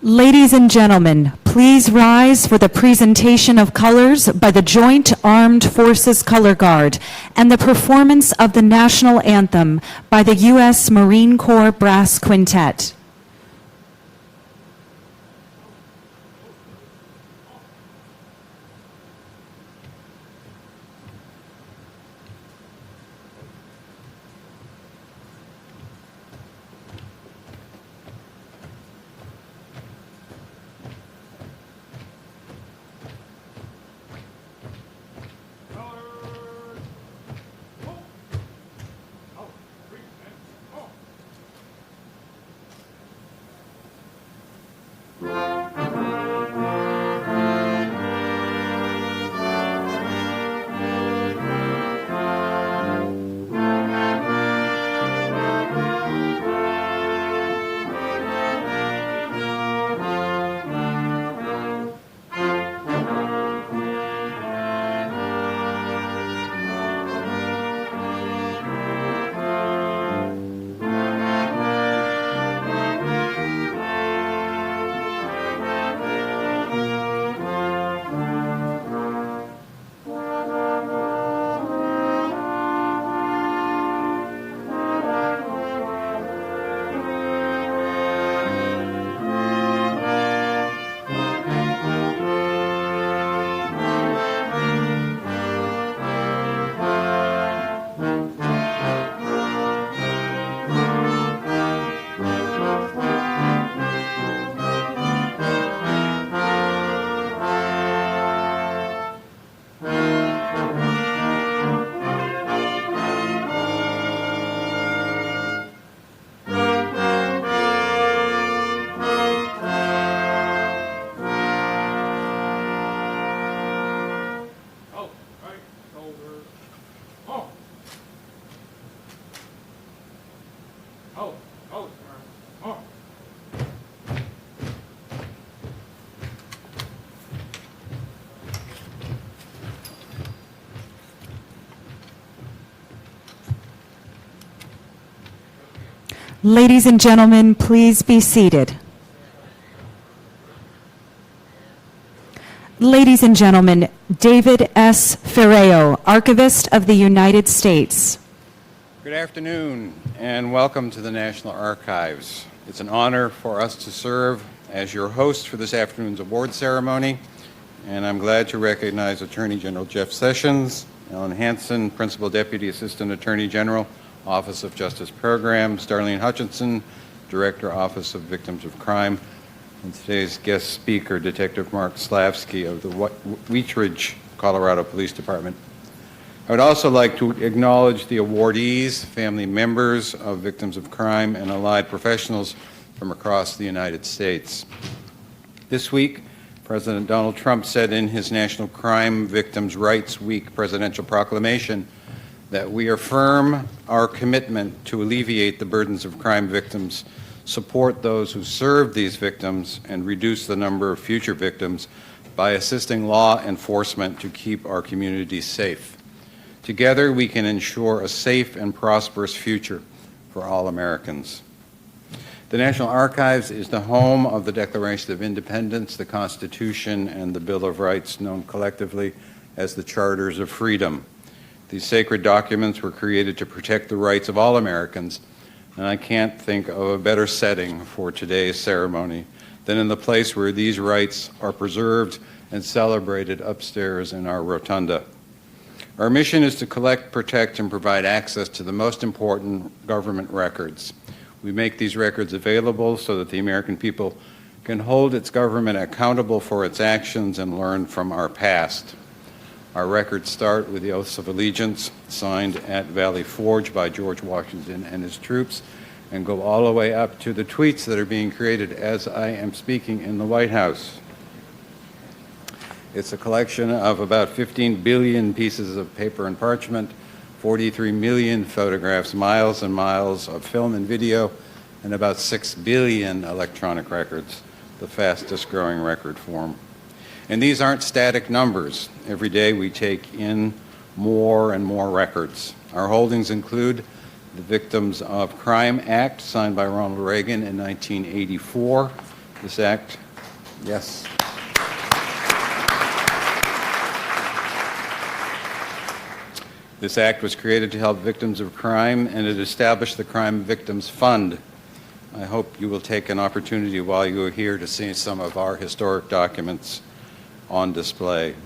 Ladies and gentlemen, please rise for the presentation of colors by the Joint Armed Forces Color Guard and the performance of the National Anthem by the U.S. Marine Corps Brass Quintet. Ladies and gentlemen, please be seated. Ladies and gentlemen, David S. Ferreo, Archivist of the United States. Good afternoon and welcome to the National Archives. It's an honor for us to serve as your host for this afternoon's award ceremony, and I'm glad to recognize Attorney General Jeff Sessions, Ellen Hansen, Principal Deputy Assistant Attorney General, Office of Justice Programs, Darlene Hutchinson, Director, Office of Victims of Crime, and today's guest speaker, Detective Mark Slavsky of the Wheatridge, Colorado Police Department. I would also like to acknowledge the awardees, family members of victims of crime, and allied professionals from across the United States. This week, President Donald Trump said in his National Crime Victims' Rights Week presidential proclamation that we affirm our commitment to alleviate the burdens of crime victims, support those who serve these victims, and reduce the number of future victims by assisting law enforcement to keep our communities safe. Together, we can ensure a safe and prosperous future for all Americans. The National Archives is the home of the Declaration of Independence, the Constitution, and the Bill of Rights, known collectively as the Charters of Freedom. These sacred documents were created to protect the rights of all Americans, and I can't think of a better setting for today's ceremony than in the place where these rights are preserved and celebrated upstairs in our rotunda. Our mission is to collect, protect, and provide access to the most important government records. We make these records available so that the American people can hold its government accountable for its actions and learn from our past. Our records start with the oaths of allegiance signed at Valley Forge by George Washington and his troops and go all the way up to the tweets that are being created as I am speaking in the White House. It's a collection of about 15 billion pieces of paper and parchment, 43 million photographs, miles and miles of film and video, and about 6 billion electronic records, the fastest growing record form. And these aren't static numbers. Every day we take in more and more records. Our holdings include the Victims of Crime Act, signed by Ronald Reagan in 1984, This act, yes. This act was created to help victims of crime, and it established the Crime Victims Fund. I hope you will take an opportunity while you are here to see some of our historic documents on display.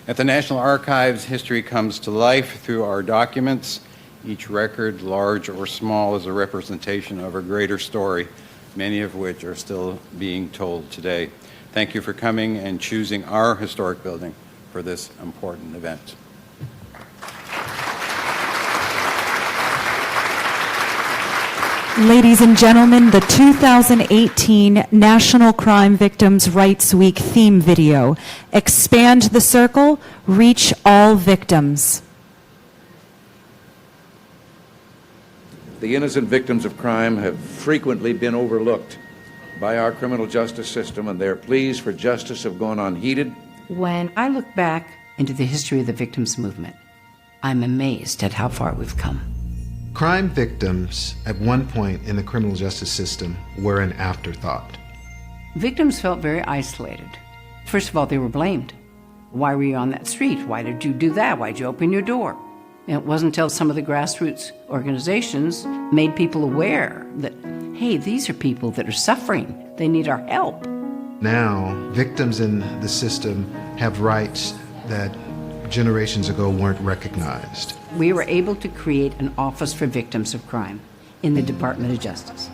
At the National Archives, history comes to life through our documents. Each record, large or small, is a representation of a greater story, many of which are still being told today. Thank you for coming and choosing our historic building for this important event. Ladies and gentlemen, the 2018 National Crime Victims' Rights Week theme video, Expand the Circle, Reach All Victims. The innocent victims of crime have frequently been overlooked by our criminal justice system, and their pleas for justice have gone unheeded. When I look back into the history of the victims movement, I'm amazed at how far we've come. Crime victims, at one point in the criminal justice system, were an afterthought. Victims felt very isolated. First of all, they were blamed. Why were you on that street? Why did you do that? Why'd you open your door? And it wasn't until some of the grassroots organizations made people aware that, hey, these are people that are suffering. They need our help. Now, victims in the system have rights that generations ago weren't recognized. We were able to create an office for victims of crime in the Department of Justice.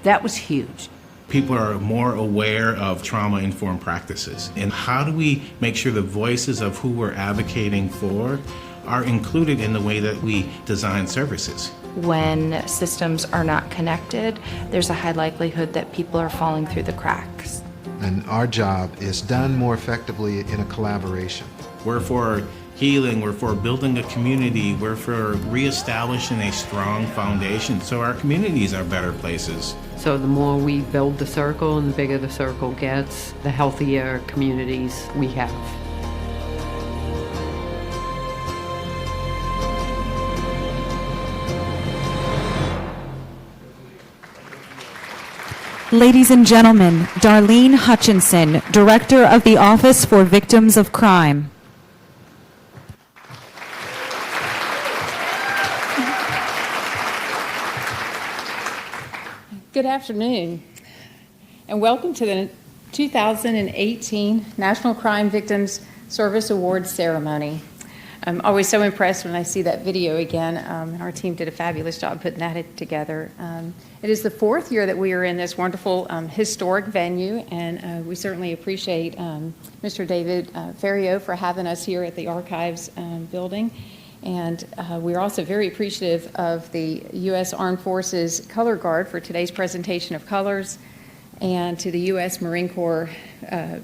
That was huge. People are more aware of trauma-informed practices. And how do we make sure the voices of who we're advocating for are included in the way that we design services? When systems are not connected, there's a high likelihood that people are falling through the cracks. And our job is done more effectively in a collaboration. We're for healing, we're for building a community, we're for reestablishing a strong foundation so our communities are better places. So the more we build the circle and the bigger the circle gets, the healthier communities we have. Ladies and gentlemen, Darlene Hutchinson, Director of the Office for Victims of Crime. Good afternoon, and welcome to the 2018 National Crime Victims Service Awards ceremony. I'm always so impressed when I see that video again. Our team did a fabulous job putting that together. It is the fourth year that we are in this wonderful historic venue, and we certainly appreciate Mr. David Ferriot for having us here at the Archives building. And we're also very appreciative of the U.S. Armed Forces Color Guard for today's presentation of colors, and to the U.S. Marine Corps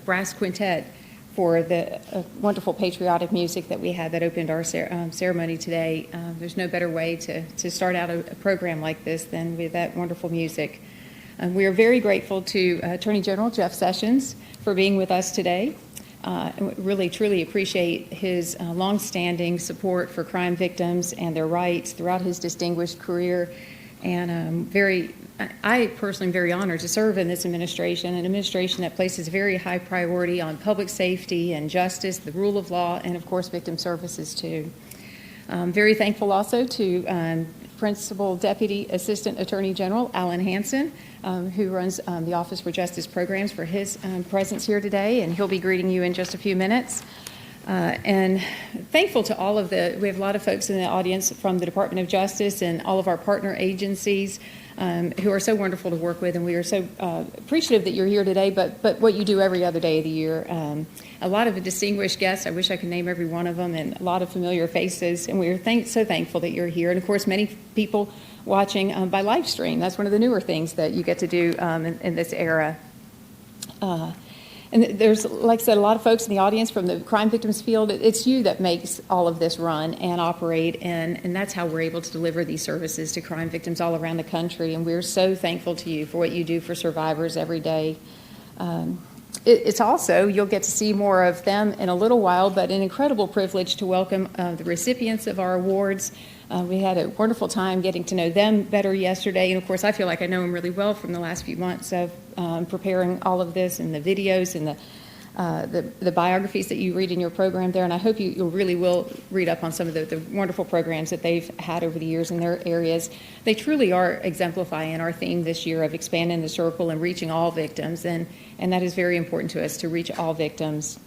Brass Quintet for the wonderful patriotic music that we had that opened our ceremony today. There's no better way to start out a program like this than with that wonderful music. We are very grateful to Attorney General Jeff Sessions for being with us today. Really, truly appreciate his longstanding support for crime victims and their rights throughout his distinguished career. And I personally am very honored to serve in this administration, an administration that places very high priority on public safety and justice, the rule of law, and of course victim services too. I'm very thankful also to Principal Deputy Assistant Attorney General Alan Hansen, who runs the Office for Justice Programs, for his presence here today, and he'll be greeting you in just a few minutes. And thankful to all of we have a lot of folks in the audience from the Department of Justice and all of our partner agencies who are so wonderful to work with, and we are so appreciative that you're here today, but what you do every other day of the year. A lot of distinguished guests, I wish I could name every one of them, and a lot of familiar faces, and we are so thankful that you're here. And of course, many people watching by live stream. That's one of the newer things that you get to do in this era. And there's, like I said, a lot of folks in the audience from the crime victims field. It's you that makes all of this run and operate, and that's how we're able to deliver these services to crime victims all around the country. And we're so thankful to you for what you do for survivors every day. It's also, you'll get to see more of them in a little while, but an incredible privilege to welcome the recipients of our awards. We had a wonderful time getting to know them better yesterday, and of course I feel like I know them really well from the last few months of preparing all of this and the videos and the biographies that you read in your program there, and I hope you really will read up on some of the wonderful programs that they've had over the years in their areas. They truly are exemplifying our theme this year of expanding the circle and reaching all victims, and that is very important to us, to reach all victims.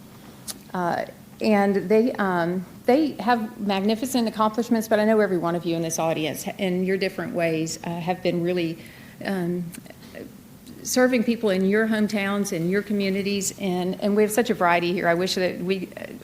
And they have magnificent accomplishments, but I know every one of you in this audience, in your different ways, have been really serving people in your hometowns and your communities, and we have such a variety here. I wish that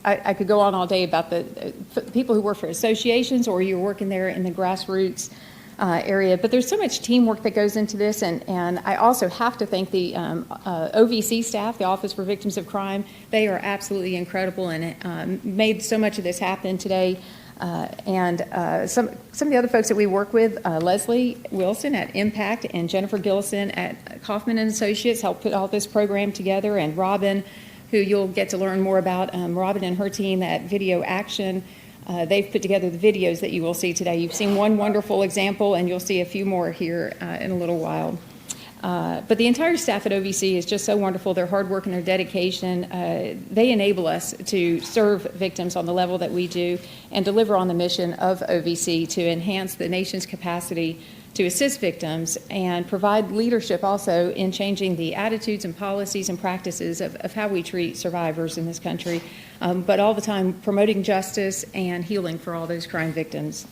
I could go on all day about the people who work for associations, or you're working there in the grassroots area, but there's so much teamwork that goes into this, and I also have to thank the OVC staff, the Office for Victims of Crime. They are absolutely incredible and made so much of this happen today. Some of the other folks that we work with, Leslie Wilson at Impact and Jennifer Gillison at Kaufman and Associates, helped put all this program together, and Robin, who you'll get to learn more about, Robin and her team at Video Action. They've put together the videos that you will see today. You've seen one wonderful example, and you'll see a few more here in a little while. But the entire staff at OVC is just so wonderful. Their hard work and their dedication, they enable us to serve victims on the level that we do and deliver on the mission of OVC to enhance the nation's capacity to assist victims and provide leadership also in changing the attitudes and policies and practices of how we treat survivors in this country, but all the time promoting justice and healing for all those crime victims.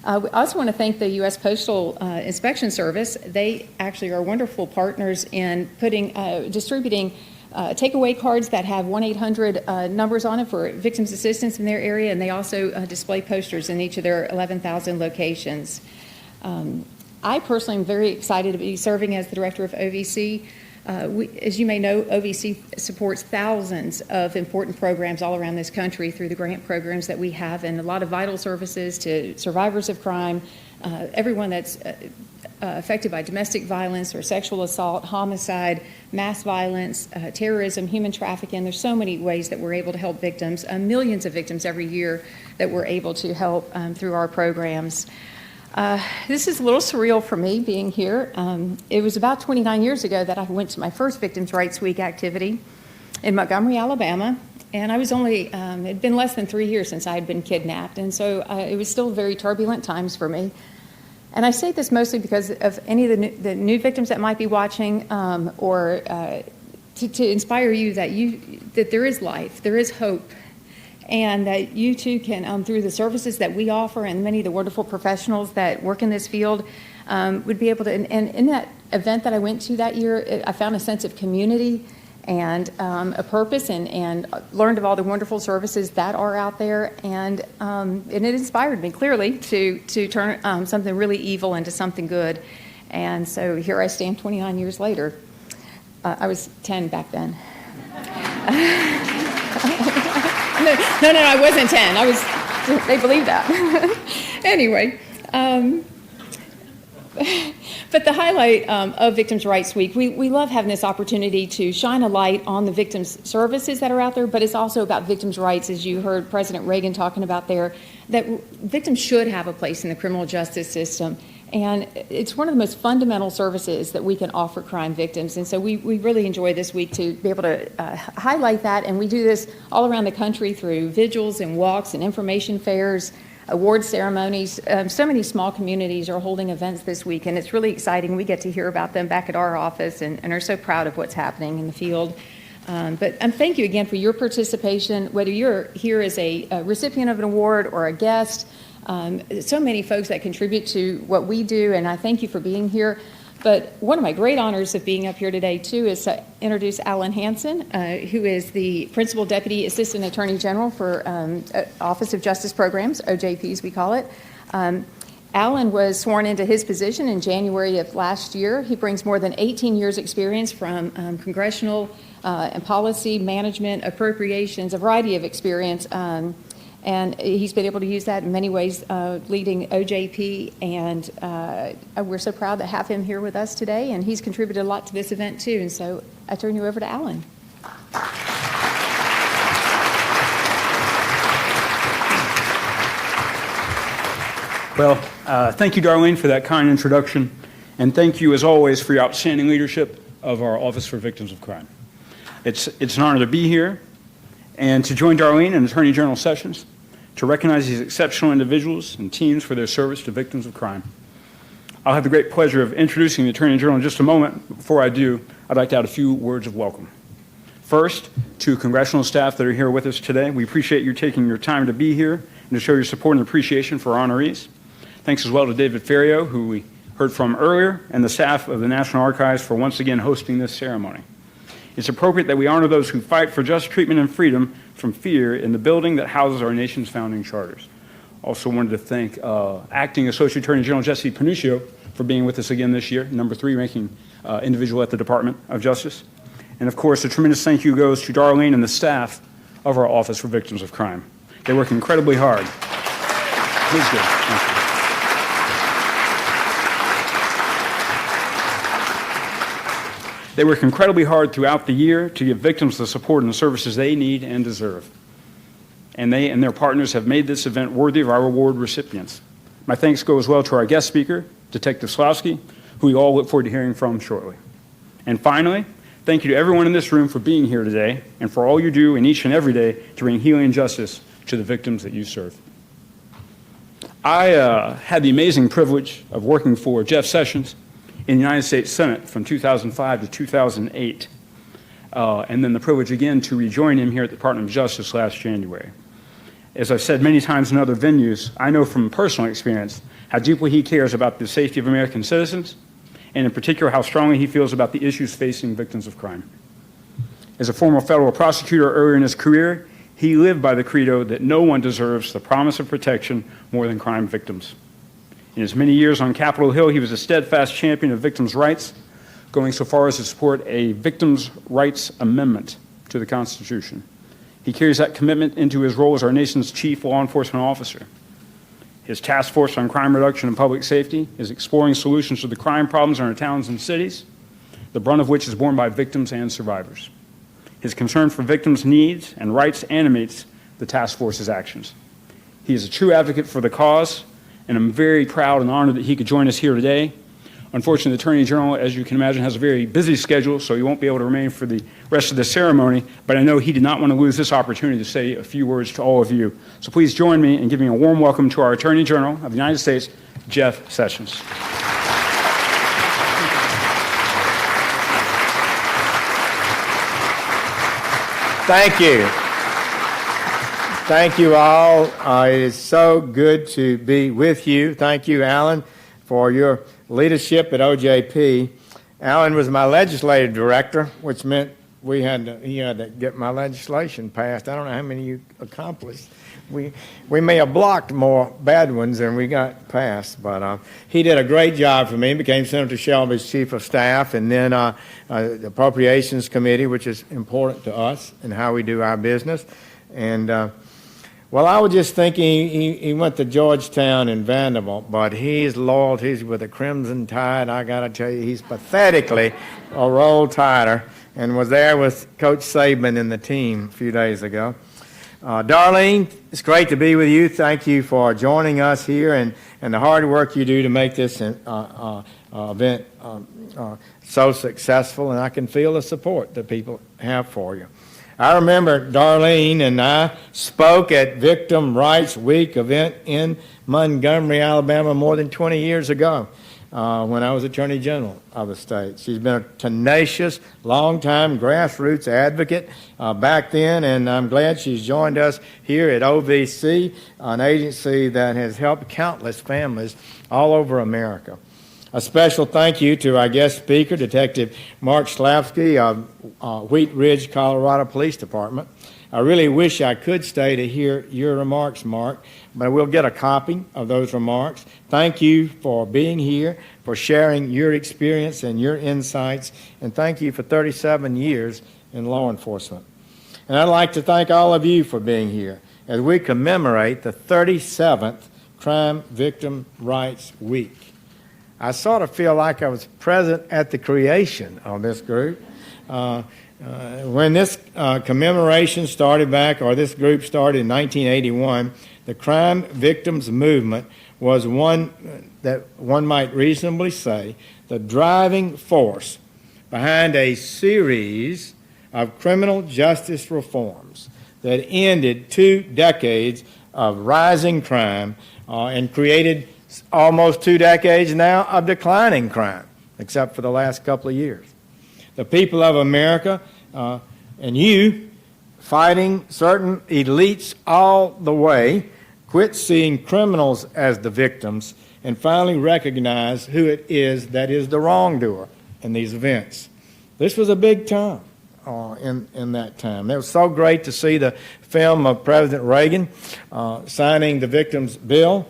We also want to thank the U.S. Postal Inspection Service. They actually are wonderful partners in distributing takeaway cards that have 1-800 numbers on it for victims assistance in their area, and they also display posters in each of their 11,000 locations. I personally am very excited to be serving as the director of OVC. As you may know, OVC supports thousands of important programs all around this country through the grant programs that we have, and a lot of vital services to survivors of crime, everyone that's affected by domestic violence or sexual assault, homicide, mass violence, terrorism, human trafficking. There's so many ways that we're able to help victims, millions of victims every year that we're able to help through our programs. This is a little surreal for me being here. It was about 29 years ago that I went to my first Victims' Rights Week activity in Montgomery, Alabama, and I was only, it'd been less than 3 years since I had been kidnapped, and so it was still very turbulent times for me. And I say this mostly because of any of the new victims that might be watching, or to inspire you that there is life, there is hope, and that you too can, through the services that we offer and many of the wonderful professionals that work in this field, would be able to, and in that event that I went to that year, I found a sense of community and a purpose, and learned of all the wonderful services that are out there, and it inspired me clearly to turn something really evil into something good. And so here I stand 29 years later. I was 10 back then. No, I wasn't 10. They believe that. Anyway, but the highlight of Victims' Rights Week, we love having this opportunity to shine a light on the victims' services that are out there, but it's also about victims' rights, as you heard President Reagan talking about there, that victims should have a place in the criminal justice system. And it's one of the most fundamental services that we can offer crime victims. And so we really enjoy this week to be able to highlight that. And we do this all around the country through vigils and walks and information fairs, award ceremonies. So many small communities are holding events this week, and it's really exciting. We get to hear about them back at our office and are so proud of what's happening in the field. But thank you again for your participation, whether you're here as a recipient of an award or a guest. So many folks that contribute to what we do, and I thank you for being here. But one of my great honors of being up here today, too, is to introduce Alan Hansen, who is the Principal Deputy Assistant Attorney General for Office of Justice Programs, OJPs we call it. Alan was sworn into his position in January of last year. He brings more than 18 years' experience from congressional and policy, management, appropriations, a variety of experience. And he's been able to use that in many ways, leading OJP, and we're so proud to have him here with us today, and he's contributed a lot to this event too. And so I turn you over to Alan. Well, thank you, Darlene, for that kind introduction, and thank you, as always, for your outstanding leadership of our Office for Victims of Crime. It's an honor to be here and to join Darlene in Attorney General sessions to recognize these exceptional individuals and teams for their service to victims of crime. I'll have the great pleasure of introducing the Attorney General in just a moment. Before I do, I'd like to add a few words of welcome. First, to congressional staff that are here with us today, we appreciate you taking your time to be here and to show your support and appreciation for our honorees. Thanks as well to David Ferrio, who we heard from earlier, and the staff of the National Archives for once again hosting this ceremony. It's appropriate that we honor those who fight for just treatment and freedom from fear in the building that houses our nation's founding charters. Also wanted to thank Acting Associate Attorney General Jesse Panuccio for being with us again this year, number 3 ranking individual at the Department of Justice. And of course, a tremendous thank you goes to Darlene and the staff of our Office for Victims of Crime. They work incredibly hard. Please do. Thank you. They work incredibly hard throughout the year to give victims the support and the services they need and deserve. And they and their partners have made this event worthy of our award recipients. My thanks go as well to our guest speaker, Detective Slawski, who we all look forward to hearing from shortly. And finally, thank you to everyone in this room for being here today and for all you do in each and every day to bring healing and justice to the victims that you serve. I had the amazing privilege of working for Jeff Sessions in the United States Senate from 2005 to 2008, and then the privilege again to rejoin him here at the Department of Justice last January. As I've said many times in other venues, I know from personal experience how deeply he cares about the safety of American citizens, and in particular how strongly he feels about the issues facing victims of crime. As a former federal prosecutor earlier in his career, he lived by the credo that no one deserves the promise of protection more than crime victims. In his many years on Capitol Hill, he was a steadfast champion of victims' rights, going so far as to support a victims' rights amendment to the Constitution. He carries that commitment into his role as our nation's chief law enforcement officer. His task force on crime reduction and public safety is exploring solutions to the crime problems in our towns and cities, the brunt of which is borne by victims and survivors. His concern for victims' needs and rights animates the task force's actions. He is a true advocate for the cause, and I'm very proud and honored that he could join us here today. Unfortunately, the Attorney General, as you can imagine, has a very busy schedule, so he won't be able to remain for the rest of the ceremony, but I know he did not want to lose this opportunity to say a few words to all of you. So please join me in giving a warm welcome to our Attorney General of the United States, Jeff Sessions. Thank you. Thank you all. It is so good to be with you. Thank you, Alan, for your leadership at OJP. Alan was my legislative director, which meant he had to get my legislation passed. I don't know how many you accomplished. We may have blocked more bad ones than we got passed, but he did a great job for me. He became Senator Shelby's chief of staff, and then the Appropriations Committee, which is important to us and how we do our business. And well, I was just thinking he went to Georgetown and Vanderbilt, but his loyalties with the Crimson Tide, I got to tell you, he's pathetically a roll tighter, and was there with Coach Saban and the team a few days ago. Darlene, it's great to be with you. Thank you for joining us here and the hard work you do to make this event so successful, and I can feel the support that people have for you. I remember Darlene and I spoke at Victim Rights Week event in Montgomery, Alabama more than 20 years ago when I was Attorney General of the state. She's been a tenacious, long-time grassroots advocate back then, and I'm glad she's joined us here at OVC, an agency that has helped countless families all over America. A special thank you to our guest speaker, Detective Mark Slavsky of Wheat Ridge, Colorado Police Department. I really wish I could stay to hear your remarks, Mark, but we'll get a copy of those remarks. Thank you for being here, for sharing your experience and your insights, and thank you for 37 years in law enforcement. And I'd like to thank all of you for being here as we commemorate the 37th Crime Victim Rights Week. I sort of feel like I was present at the creation of this group. When this commemoration started back, or this group started in 1981, the crime victims movement was one that one might reasonably say the driving force behind a series of criminal justice reforms that ended 2 decades of rising crime and created almost 2 decades now of declining crime, except for the last couple of years. The people of America and you, fighting certain elites all the way, quit seeing criminals as the victims and finally recognize who it is that is the wrongdoer in these events. This was a big time in that time. It was so great to see the film of President Reagan signing the Victims' Bill.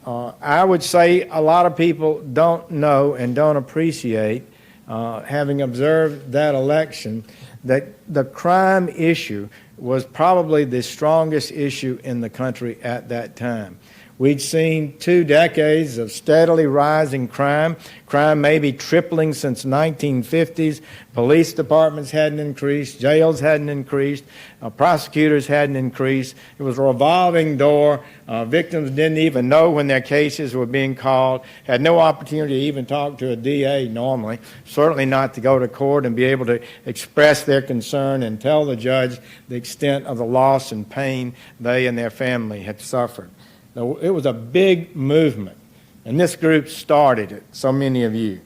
I would say a lot of people don't know and don't appreciate, having observed that election, that the crime issue was probably the strongest issue in the country at that time. We'd seen 2 decades of steadily rising crime. Crime maybe tripling since 1950s. Police departments hadn't increased. Jails hadn't increased. Prosecutors hadn't increased. It was a revolving door. Victims didn't even know when their cases were being called. Had no opportunity to even talk to a DA normally. Certainly not to go to court and be able to express their concern and tell the judge the extent of the loss and pain they and their family had suffered. It was a big movement, and this group started it, so many of you.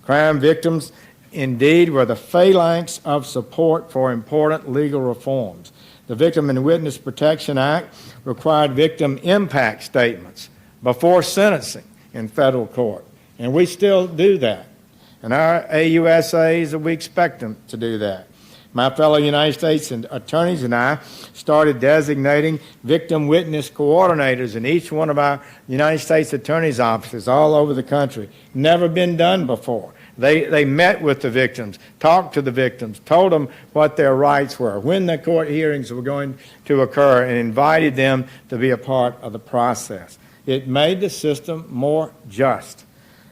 Crime victims, indeed, were the phalanx of support for important legal reforms. The Victim and Witness Protection Act required victim impact statements before sentencing in federal court, and we still do that. And our AUSAs, we expect them to do that. My fellow United States attorneys and I started designating victim witness coordinators in each one of our United States attorneys' offices all over the country. Never been done before. They met with the victims, talked to the victims, told them what their rights were, when the court hearings were going to occur, and invited them to be a part of the process. It made the system more just.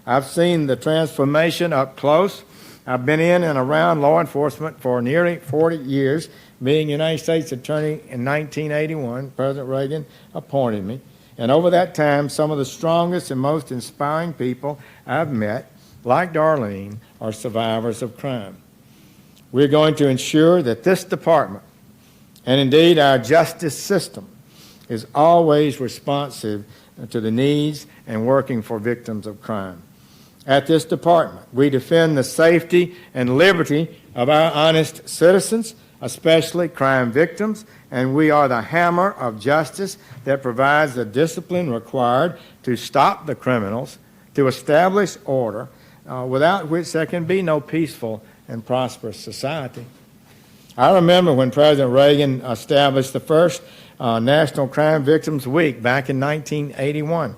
I've seen the transformation up close. I've been in and around law enforcement for nearly 40 years. Being United States Attorney in 1981, President Reagan appointed me. And over that time, some of the strongest and most inspiring people I've met, like Darlene, are survivors of crime. We're going to ensure that this department, and indeed our justice system, is always responsive to the needs and working for victims of crime. At this department, we defend the safety and liberty of our honest citizens, especially crime victims, and we are the hammer of justice that provides the discipline required to stop the criminals, to establish order, without which there can be no peaceful and prosperous society. I remember when President Reagan established the first National Crime Victims Week back in 1981.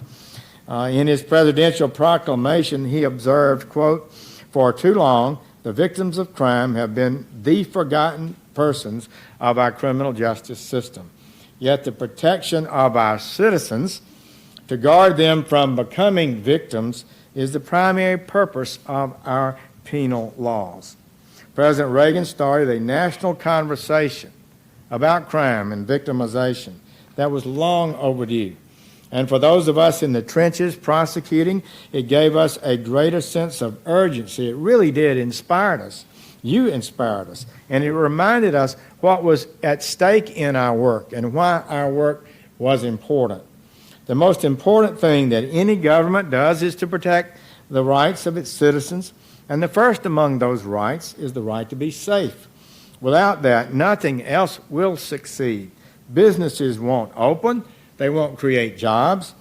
In his presidential proclamation, he observed, quote, "For too long, the victims of crime have been the forgotten persons of our criminal justice system. Yet the protection of our citizens, to guard them from becoming victims, is the primary purpose of our penal laws." President Reagan started a national conversation about crime and victimization that was long overdue. And for those of us in the trenches prosecuting, it gave us a greater sense of urgency. It really did inspire us. You inspired us. And it reminded us what was at stake in our work and why our work was important. The most important thing that any government does is to protect the rights of its citizens. And the first among those rights is the right to be safe. Without that, nothing else will succeed. Businesses won't open. They won't create jobs.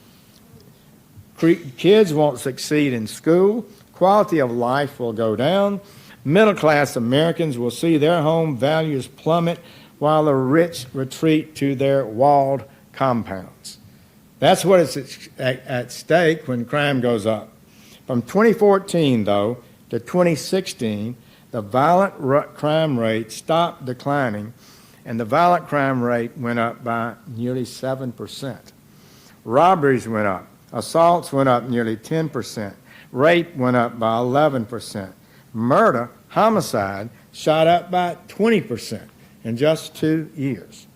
Kids won't succeed in school. Quality of life will go down. Middle-class Americans will see their home values plummet while the rich retreat to their walled compounds. That's what is at stake when crime goes up. From 2014, though, to 2016, the violent crime rate stopped declining, and the violent crime rate went up by nearly 7%. Robberies went up. Assaults went up nearly 10%. Rape went up by 11%. Murder, homicide, shot up by 20% in just 2 years.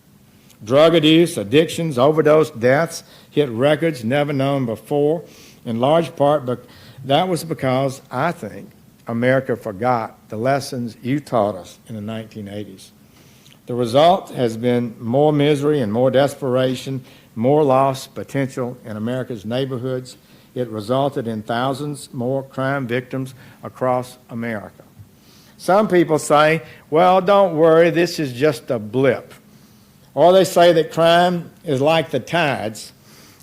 Drug abuse, addictions, overdose deaths hit records never known before, in large part, but that was because, I think, America forgot the lessons you taught us in the 1980s. The result has been more misery and more desperation, more lost potential in America's neighborhoods. It resulted in thousands more crime victims across America. Some people say, well, don't worry, this is just a blip. Or they say that crime is like the tides,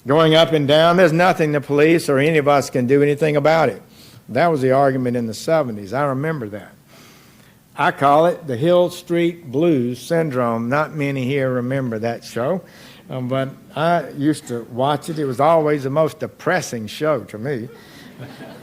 going up and down. There's nothing the police or any of us can do anything about it. That was the argument in the 70s. I remember that. I call it the Hill Street Blues syndrome. Not many here remember that show, but I used to watch it. It was always the most depressing show to me.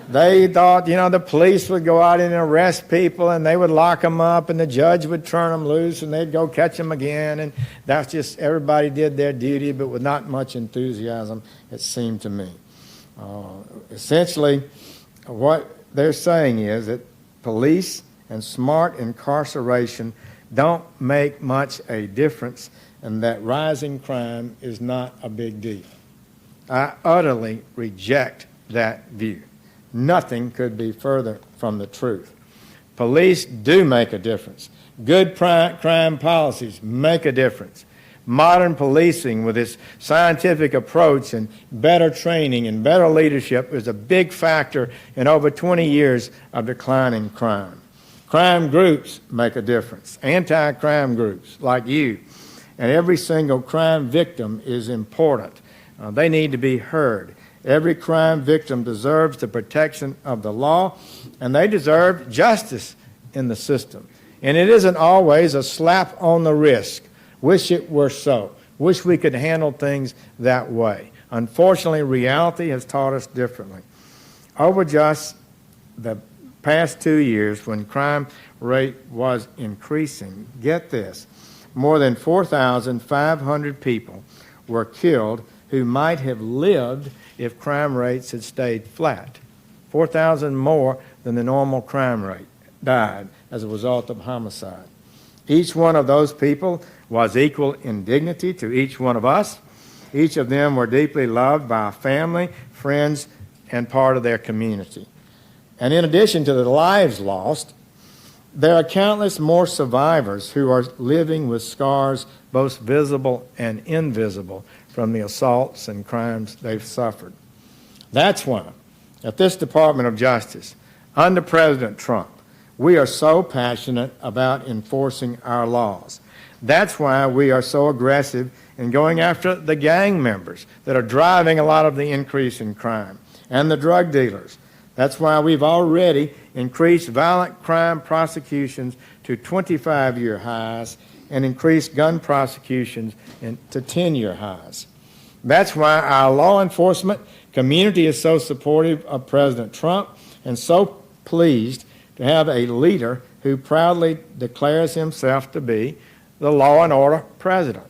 They thought, the police would go out and arrest people, and they would lock them up, and the judge would turn them loose, and they'd go catch them again. And that's just, everybody did their duty, but with not much enthusiasm, it seemed to me. Essentially, what they're saying is that police and smart incarceration don't make much a difference, and that rising crime is not a big deal. I utterly reject that view. Nothing could be further from the truth. Police do make a difference. Good crime policies make a difference. Modern policing with its scientific approach and better training and better leadership is a big factor in over 20 years of declining crime. Crime groups make a difference. Anti-crime groups like you. And every single crime victim is important. They need to be heard. Every crime victim deserves the protection of the law, and they deserve justice in the system. And it isn't always a slap on the wrist. Wish it were so. Wish we could handle things that way. Unfortunately, reality has taught us differently. Over just the past 2 years, when crime rate was increasing, get this, more than 4,500 people were killed who might have lived if crime rates had stayed flat. 4,000 more than the normal crime rate died as a result of homicide. Each one of those people was equal in dignity to each one of us. Each of them were deeply loved by family, friends, and part of their community. And in addition to the lives lost, there are countless more survivors who are living with scars both visible and invisible from the assaults and crimes they've suffered. That's why, at this Department of Justice, under President Trump, we are so passionate about enforcing our laws. That's why we are so aggressive in going after the gang members that are driving a lot of the increase in crime, and the drug dealers. That's why we've already increased violent crime prosecutions to 25-year highs and increased gun prosecutions to 10-year highs. That's why our law enforcement community is so supportive of President Trump and so pleased to have a leader who proudly declares himself to be the law and order president.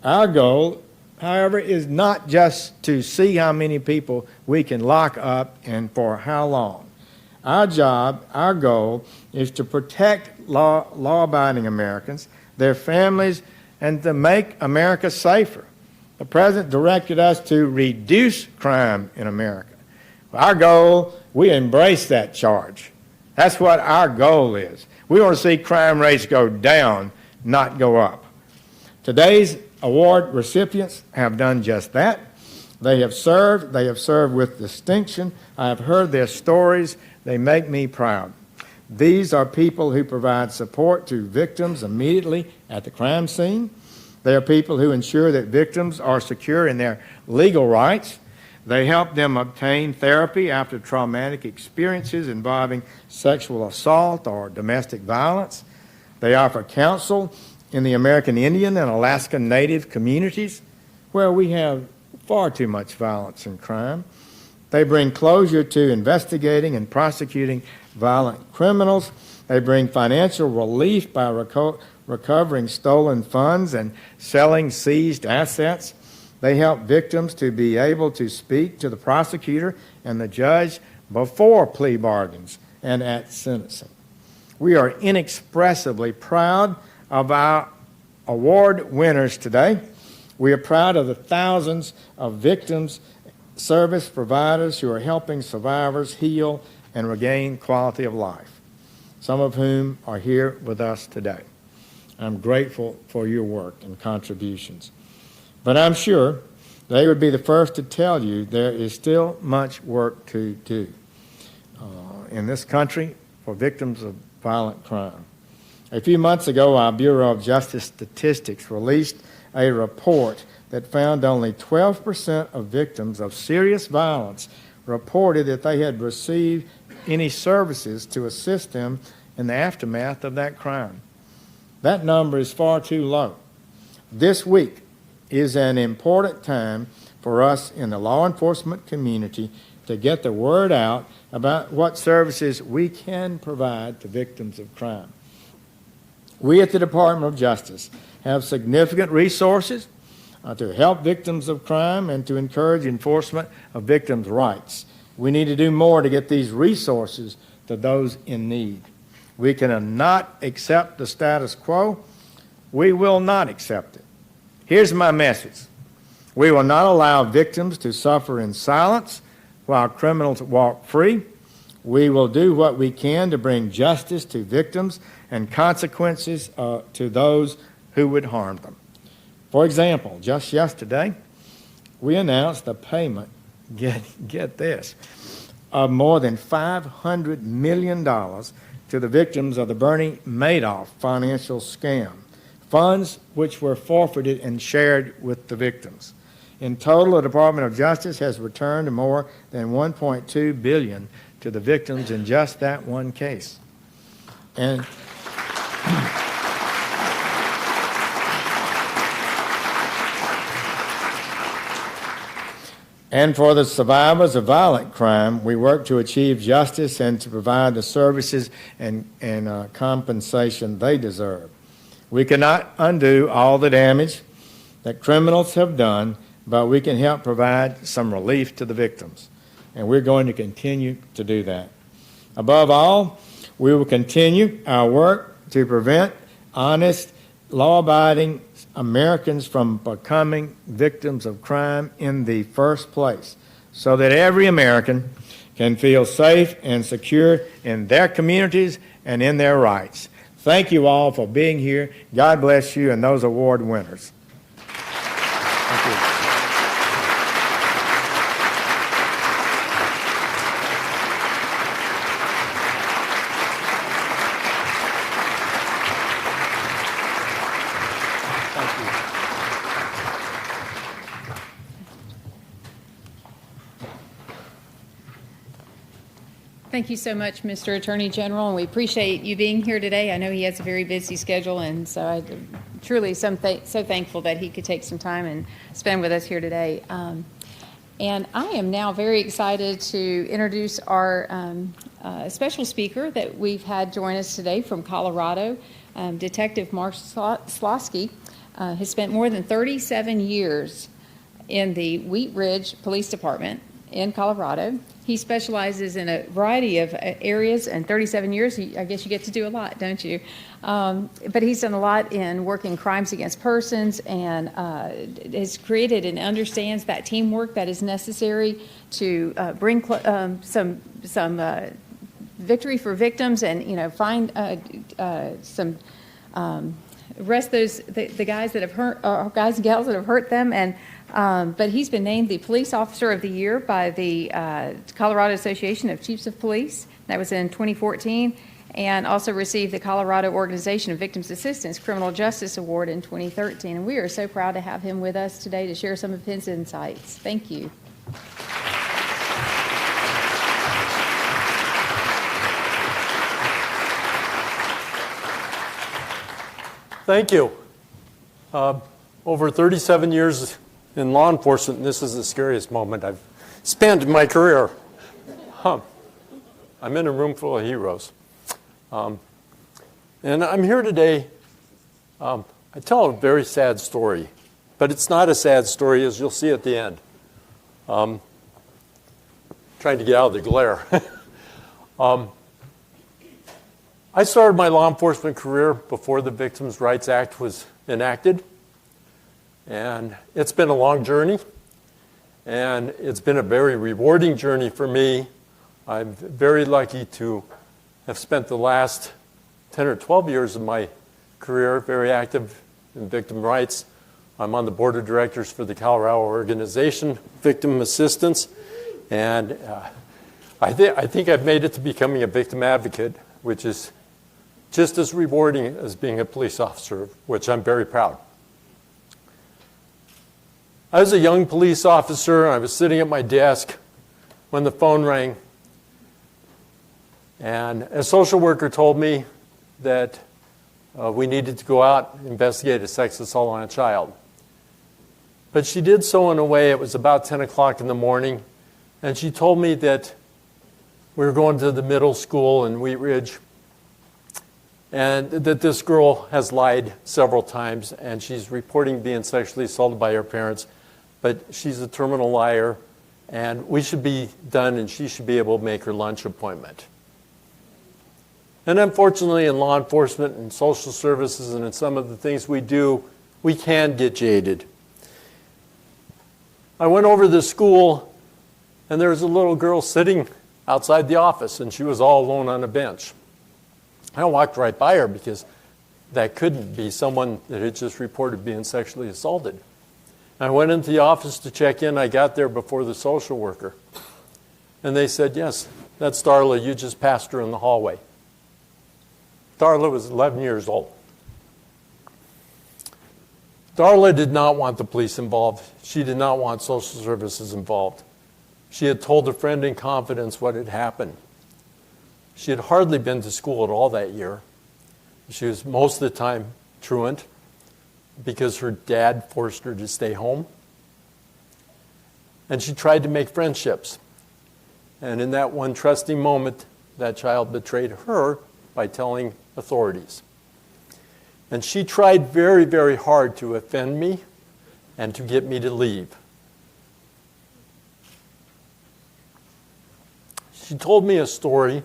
Our goal, however, is not just to see how many people we can lock up and for how long. Our job, our goal, is to protect law-abiding Americans, their families, and to make America safer. The President directed us to reduce crime in America. Our goal, we embrace that charge. That's what our goal is. We want to see crime rates go down, not go up. Today's award recipients have done just that. They have served with distinction. I have heard their stories. They make me proud. These are people who provide support to victims immediately at the crime scene. They are people who ensure that victims are secure in their legal rights. They help them obtain therapy after traumatic experiences involving sexual assault or domestic violence. They offer counsel in the American Indian and Alaska Native communities where we have far too much violence and crime. They bring closure to investigating and prosecuting violent criminals. They bring financial relief by recovering stolen funds and selling seized assets. They help victims to be able to speak to the prosecutor and the judge before plea bargains and at sentencing. We are inexpressibly proud of our award winners today. We are proud of the thousands of victims service providers who are helping survivors heal and regain quality of life, some of whom are here with us today. I'm grateful for your work and contributions. But I'm sure they would be the first to tell you there is still much work to do in this country for victims of violent crime. A few months ago, our Bureau of Justice Statistics released a report that found only 12% of victims of serious violence reported that they had received any services to assist them in the aftermath of that crime. That number is far too low. This week is an important time for us in the law enforcement community to get the word out about what services we can provide to victims of crime. We at the Department of Justice have significant resources to help victims of crime and to encourage enforcement of victims' rights. We need to do more to get these resources to those in need. We cannot accept the status quo. We will not accept it. Here's my message. We will not allow victims to suffer in silence while criminals walk free. We will do what we can to bring justice to victims and consequences to those who would harm them. For example, just yesterday, we announced the payment, get this, of more than $500 million to the victims of the Bernie Madoff financial scam, funds which were forfeited and shared with the victims. In total, the Department of Justice has returned more than $1.2 billion to the victims in just that one case. And for the survivors of violent crime, we work to achieve justice and to provide the services and compensation they deserve. We cannot undo all the damage that criminals have done, but we can help provide some relief to the victims. And we're going to continue to do that. Above all, we will continue our work to prevent honest, law-abiding Americans from becoming victims of crime in the first place, so that every American can feel safe and secure in their communities and in their rights. Thank you all for being here. God bless you and those award winners. Thank you. Thank you so much, Mr. Attorney General, and we appreciate you being here today. I know he has a very busy schedule, and so I'm truly so thankful that he could take some time and spend with us here today. And I am now very excited to introduce our special speaker that we've had join us today from Colorado. Detective Mark Slosky has spent more than 37 years in the Wheat Ridge Police Department in Colorado. He specializes in a variety of areas, and 37 years, I guess you get to do a lot, don't you? But he's done a lot in working crimes against persons and has created and understands that teamwork that is necessary to bring some victory for victims and, find some arrest the guys that have hurt, guys and gals that have hurt them. And but he's been named the Police Officer of the Year by the Colorado Association of Chiefs of Police. That was in 2014, and also received the Colorado Organization of Victims Assistance Criminal Justice Award in 2013. And we are so proud to have him with us today to share some of his insights. Thank you. Thank you. Over 37 years in law enforcement, and this is the scariest moment I've spent in my career. I'm in a room full of heroes. And I'm here today. I tell a very sad story, but it's not a sad story, as you'll see at the end. Trying to get out of the glare. I started my law enforcement career before the Victims' Rights Act was enacted. And it's been a long journey. And it's been a very rewarding journey for me. I'm very lucky to have spent the last 10 or 12 years of my career very active in victim rights. I'm on the board of directors for the Colorado organization, Victim Assistance. And I think I've made it to becoming a victim advocate, which is just as rewarding as being a police officer, which I'm very proud. I was a young police officer. I was sitting at my desk when the phone rang. And a social worker told me that we needed to go out and investigate a sex assault on a child. But she did so in a way, it was about 10 o'clock in the morning, and she told me that we were going to the middle school in Wheat Ridge, and that this girl has lied several times, and she's reporting being sexually assaulted by her parents, but she's a terminal liar, and we should be done, and she should be able to make her lunch appointment. And unfortunately, in law enforcement and social services and in some of the things we do, we can get jaded. I went over to the school, and there was a little girl sitting outside the office, and she was all alone on a bench. I walked right by her because that couldn't be someone that had just reported being sexually assaulted. I went into the office to check in. I got there before the social worker. And they said, yes, that's Darla. You just passed her in the hallway. Darla was 11 years old. Darla did not want the police involved. She did not want social services involved. She had told a friend in confidence what had happened. She had hardly been to school at all that year. She was most of the time truant because her dad forced her to stay home. And she tried to make friendships. And in that one trusting moment, that child betrayed her by telling authorities. And she tried very, very hard to offend me and to get me to leave. She told me a story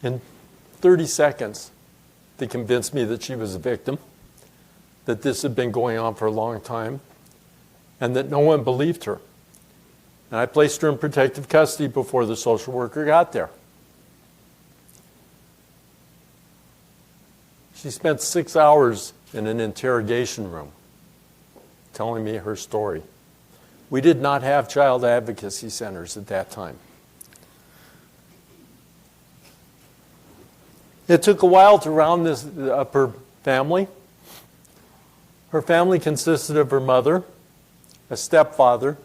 in 30 seconds to convince me that she was a victim, that this had been going on for a long time, and that no one believed her. And I placed her in protective custody before the social worker got there. She spent 6 hours in an interrogation room telling me her story. We did not have child advocacy centers at that time. It took a while to round this up her family. Her family consisted of her mother, a stepfather.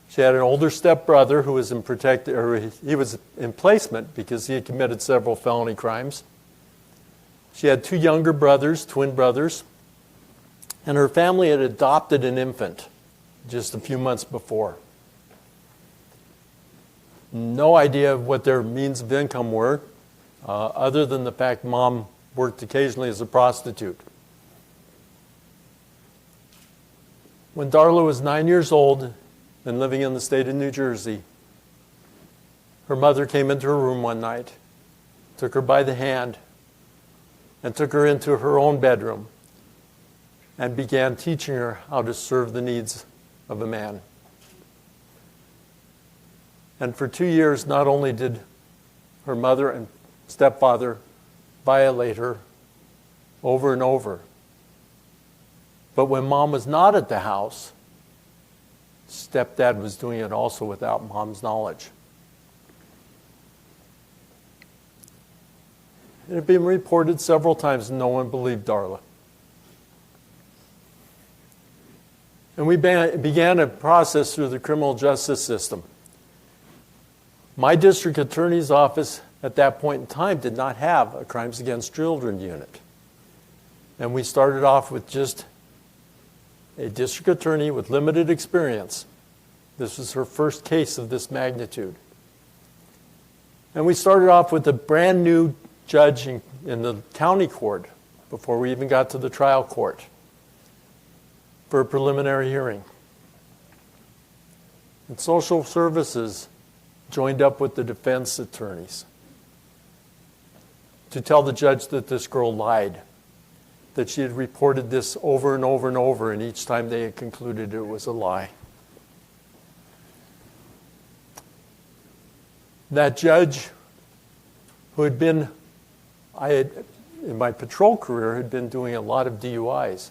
She had an older stepbrother who was he was in placement because he had committed several felony crimes. She had 2 younger brothers, twin brothers, and her family had adopted an infant just a few months before. No idea of what their means of income were, other than the fact Mom worked occasionally as a prostitute. When Darla was 9 years old and living in the state of New Jersey, her mother came into her room one night, took her by the hand, and took her into her own bedroom and began teaching her how to serve the needs of a man. And for 2 years, not only did her mother and stepfather violate her over and over, but when Mom was not at the house, stepdad was doing it also without Mom's knowledge. It had been reported several times and no one believed Darla. And we began a process through the criminal justice system. My district attorney's office at that point in time did not have a crimes against children unit. And we started off with just a district attorney with limited experience. This was her first case of this magnitude. And we started off with a brand new judge in the county court before we even got to the trial court for a preliminary hearing. And social services joined up with the defense attorneys. to tell the judge that this girl lied, that she had reported this over and over and over, and each time they had concluded it was a lie. That judge, who had been, in my patrol career, had been doing a lot of DUIs.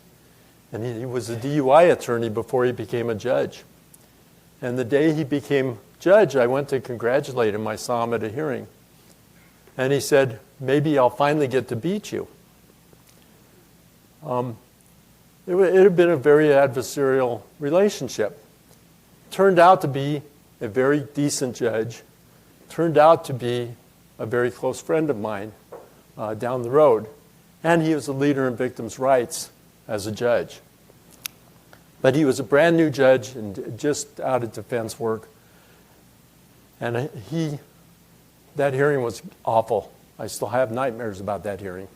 And he was a DUI attorney before he became a judge. And the day he became judge, I went to congratulate him. I saw him at a hearing. And he said, maybe I'll finally get to beat you. It had been a very adversarial relationship. Turned out to be a very decent judge. Turned out to be a very close friend of mine down the road. And he was a leader in victims' rights as a judge. But he was a brand new judge and just out of defense work. And that hearing was awful. I still have nightmares about that hearing.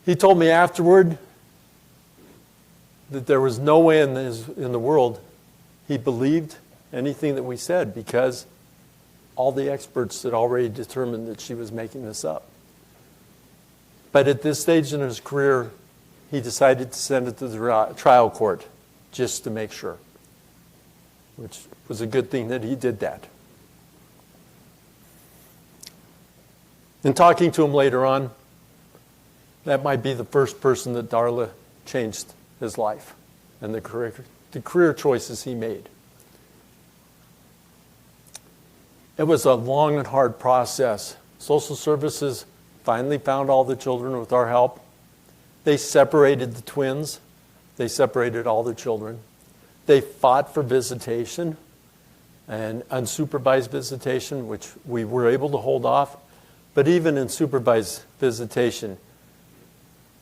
He told me afterward that there was no way in the world he believed anything that we said, because all the experts had already determined that she was making this up. But at this stage in his career, he decided to send it to the trial court just to make sure, which was a good thing that he did that. In talking to him later on, that might be the first person that Darla changed his life and the career choices he made. It was a long and hard process. Social services finally found all the children with our help. They separated the twins. They separated all the children. They fought for visitation and unsupervised visitation, which we were able to hold off. But even in supervised visitation,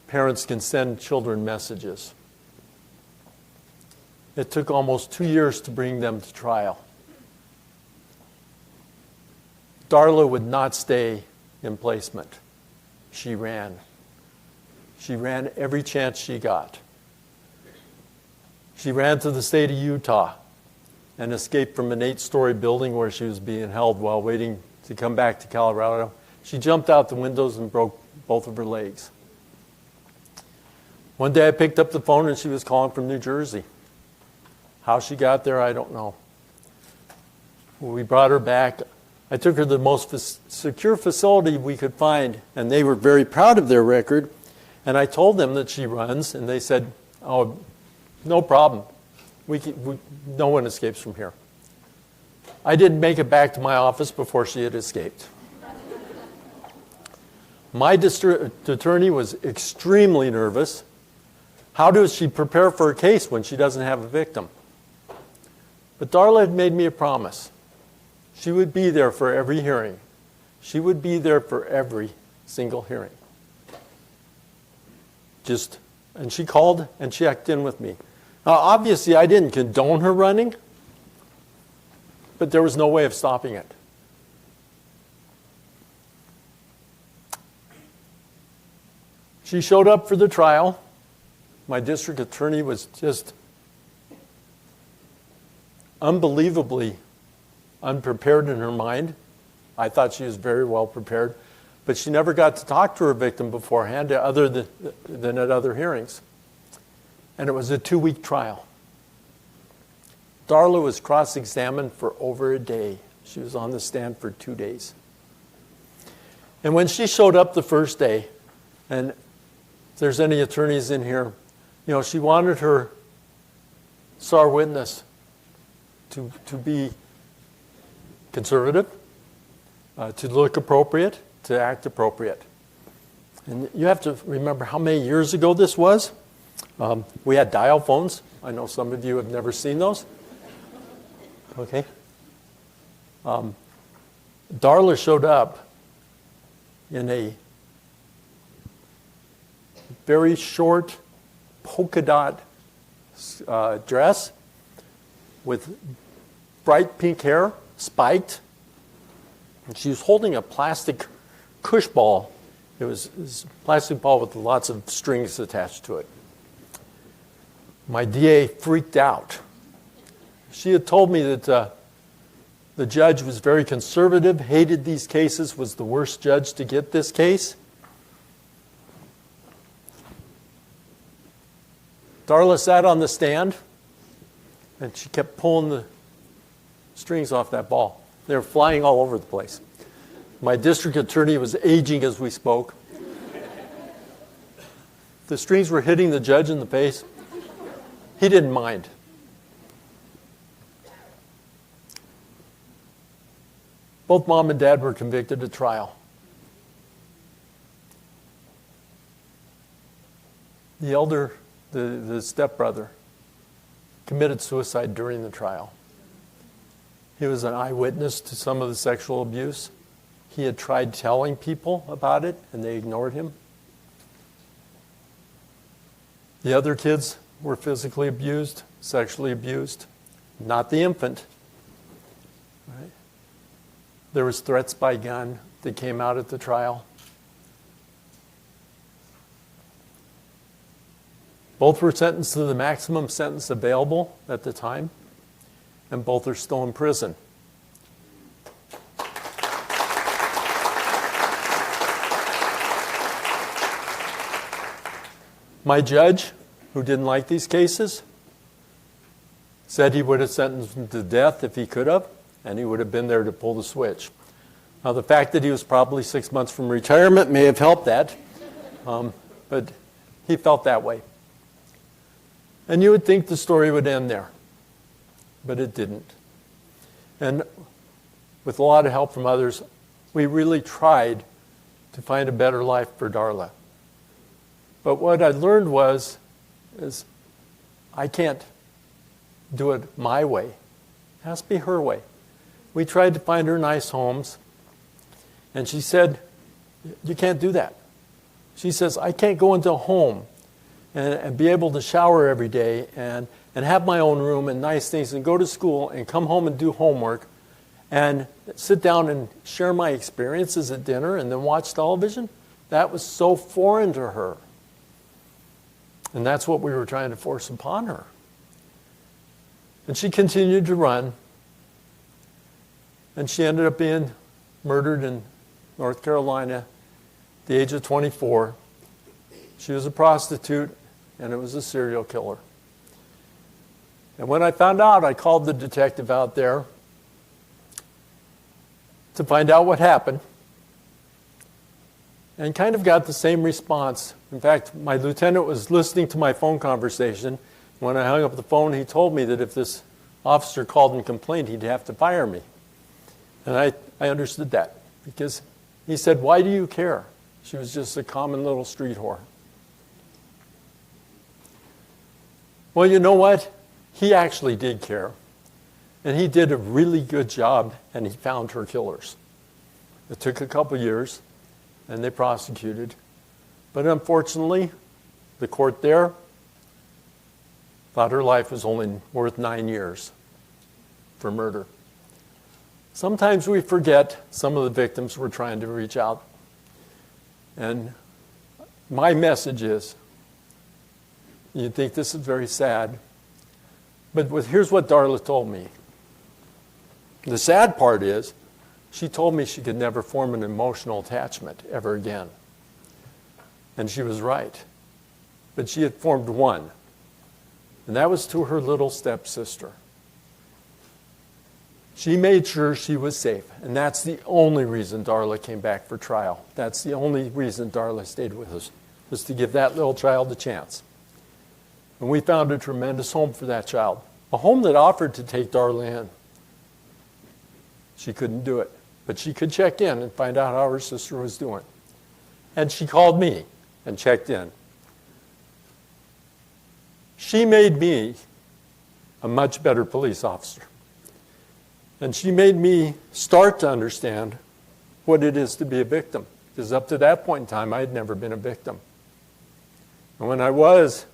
parents can send children messages. It took almost 2 years to bring them to trial. Darla would not stay in placement. She ran. She ran every chance she got. She ran to the state of Utah and escaped from an 8-story building where she was being held while waiting to come back to Colorado. She jumped out the windows and broke both of her legs. One day I picked up the phone and she was calling from New Jersey. How she got there, I don't know. We brought her back. I took her to the most secure facility we could find, and they were very proud of their record. And I told them that she runs, and they said, oh, no problem. No one escapes from here. I didn't make it back to my office before she had escaped. My district attorney was extremely nervous. How does she prepare for a case when she doesn't have a victim? But Darla had made me a promise. She would be there for every hearing. She would be there for every single hearing. And she called and checked in with me. Now, obviously, I didn't condone her running, but there was no way of stopping it. She showed up for the trial. My district attorney was just unbelievably unprepared in her mind. I thought she was very well prepared, but she never got to talk to her victim beforehand other than at other hearings. And it was a 2-week trial. Darla was cross-examined for over a day. She was on the stand for 2 days. And when she showed up the first day, and if there's any attorneys in here, she wanted her star witness to be conservative, to look appropriate, to act appropriate. And you have to remember how many years ago this was. We had dial phones. I know some of you have never seen those. Okay. Darla showed up in a very short polka dot dress with bright pink hair, spiked. And she was holding a plastic cush ball. It was a plastic ball with lots of strings attached to it. My DA freaked out. She had told me that The judge was very conservative, hated these cases, was the worst judge to get this case. Darla sat on the stand, and she kept pulling the strings off that ball. They were flying all over the place. My district attorney was aging as we spoke. The strings were hitting the judge in the face. He didn't mind. Both mom and dad were convicted at trial. The elder, the stepbrother, committed suicide during the trial. He was an eyewitness to some of the sexual abuse. He had tried telling people about it, and they ignored him. The other kids were physically abused, sexually abused, not the infant. Right? There was threats by gun that came out at the trial. Both were sentenced to the maximum sentence available at the time, and both are still in prison. My judge, who didn't like these cases, said he would have sentenced him to death if he could have, and he would have been there to pull the switch. Now, the fact that he was probably 6 months from retirement may have helped that, but he felt that way. And you would think the story would end there, but it didn't. And with a lot of help from others, we really tried to find a better life for Darla. But what I learned is I can't do it my way. It has to be her way. We tried to find her nice homes, and she said, you can't do that. She says, I can't go into a home and be able to shower every day and have my own room and nice things and go to school and come home and do homework and sit down and share my experiences at dinner and then watch television. That was so foreign to her. And that's what we were trying to force upon her. And she continued to run. And she ended up being murdered in North Carolina at the age of 24. She was a prostitute, and it was a serial killer. And when I found out, I called the detective out there to find out what happened, and kind of got the same response. In fact, my lieutenant was listening to my phone conversation. When I hung up the phone, he told me that if this officer called and complained, he'd have to fire me. And I understood that, because he said, why do you care? She was just a common little street whore. Well, you know what? He actually did care. And he did a really good job, and he found her killers. It took a couple years, and they prosecuted. But unfortunately, the court there thought her life was only worth 9 years for murder. Sometimes we forget some of the victims we're trying to reach out. And my message is, you think this is very sad, but here's what Darla told me. The sad part is, she told me she could never form an emotional attachment ever again. And she was right. But she had formed one. And that was to her little stepsister. She made sure she was safe. And that's the only reason Darla came back for trial. That's the only reason Darla stayed with us, was to give that little child a chance. And we found a tremendous home for that child. A home that offered to take Darla in. She couldn't do it. But she could check in and find out how her sister was doing. And she called me and checked in. She made me a much better police officer. And she made me start to understand what it is to be a victim. Because up to that point in time, I had never been a victim. And when I was,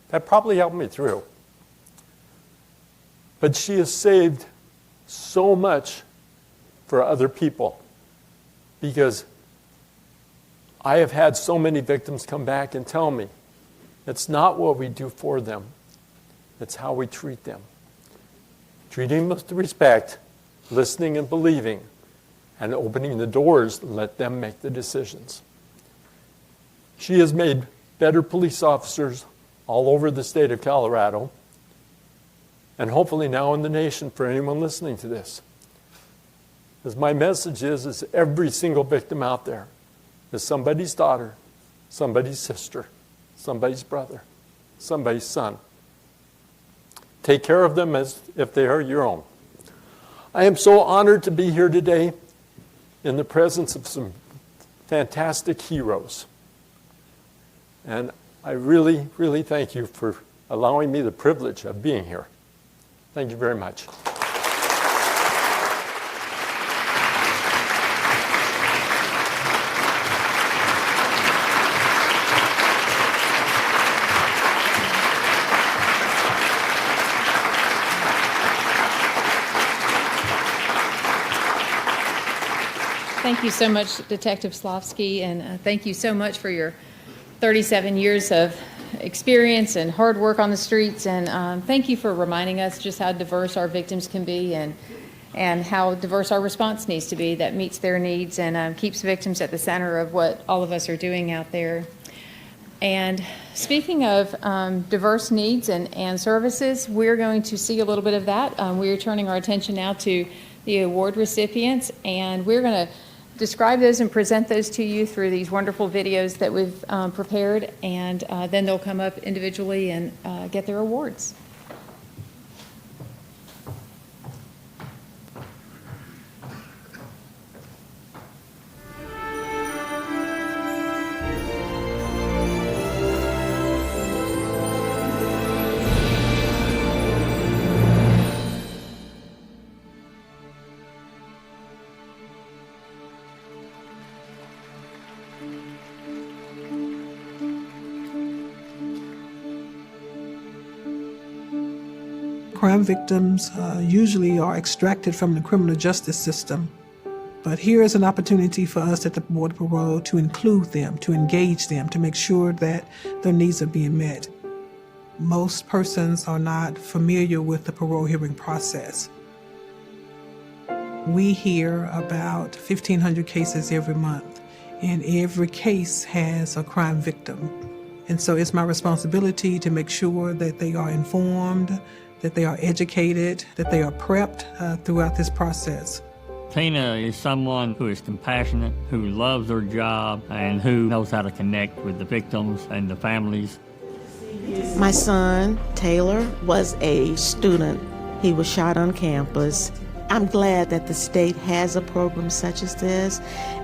that probably helped me through. But she has saved so much for other people, because I have had so many victims come back and tell me it's not what we do for them, it's how we treat them. Treating them with respect, listening and believing, and opening the doors to let them make the decisions. She has made better police officers all over the state of Colorado, and hopefully now in the nation for anyone listening to this. As my message is every single victim out there is somebody's daughter, somebody's sister, somebody's brother, somebody's son. Take care of them as if they are your own. I am so honored to be here today in the presence of some fantastic heroes. And I really, really thank you for allowing me the privilege of being here. Thank you very much. Thank you so much, Detective Slavsky, and thank you so much for your 37 years of experience and hard work on the streets, and thank you for reminding us just how diverse our victims can be and how diverse our response needs to be that meets their needs and keeps victims at the center of what all of us are doing out there. And speaking of diverse needs and services, we're going to see a little bit of that. We're turning our attention now to the award recipients, and we're going to describe those and present those to you through these wonderful videos that we've prepared, and then they'll come up individually and get their awards. Crime victims usually are extracted from the criminal justice system. But here is an opportunity for us at the Board of Parole to include them, to engage them, to make sure that their needs are being met. Most persons are not familiar with the parole hearing process. We hear about 1,500 cases every month, and every case has a crime victim. And so it's my responsibility to make sure that they are informed, that they are educated, that they are prepped throughout this process. Tina is someone who is compassionate, who loves her job, and who knows how to connect with the victims and the families. My son, Taylor, was a student. He was shot on campus. I'm glad that the state has a program such as this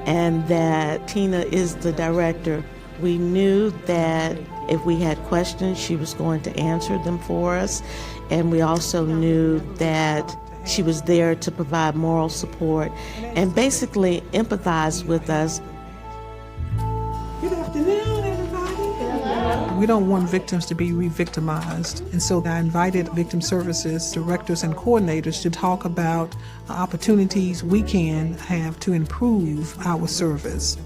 and that Tina is the director. We knew that if we had questions, she was going to answer them for us. And we also knew that she was there to provide moral support and basically empathize with us. Good afternoon, everybody. We don't want victims to be re-victimized. And so I invited victim services directors and coordinators to talk about opportunities we can have to improve our service.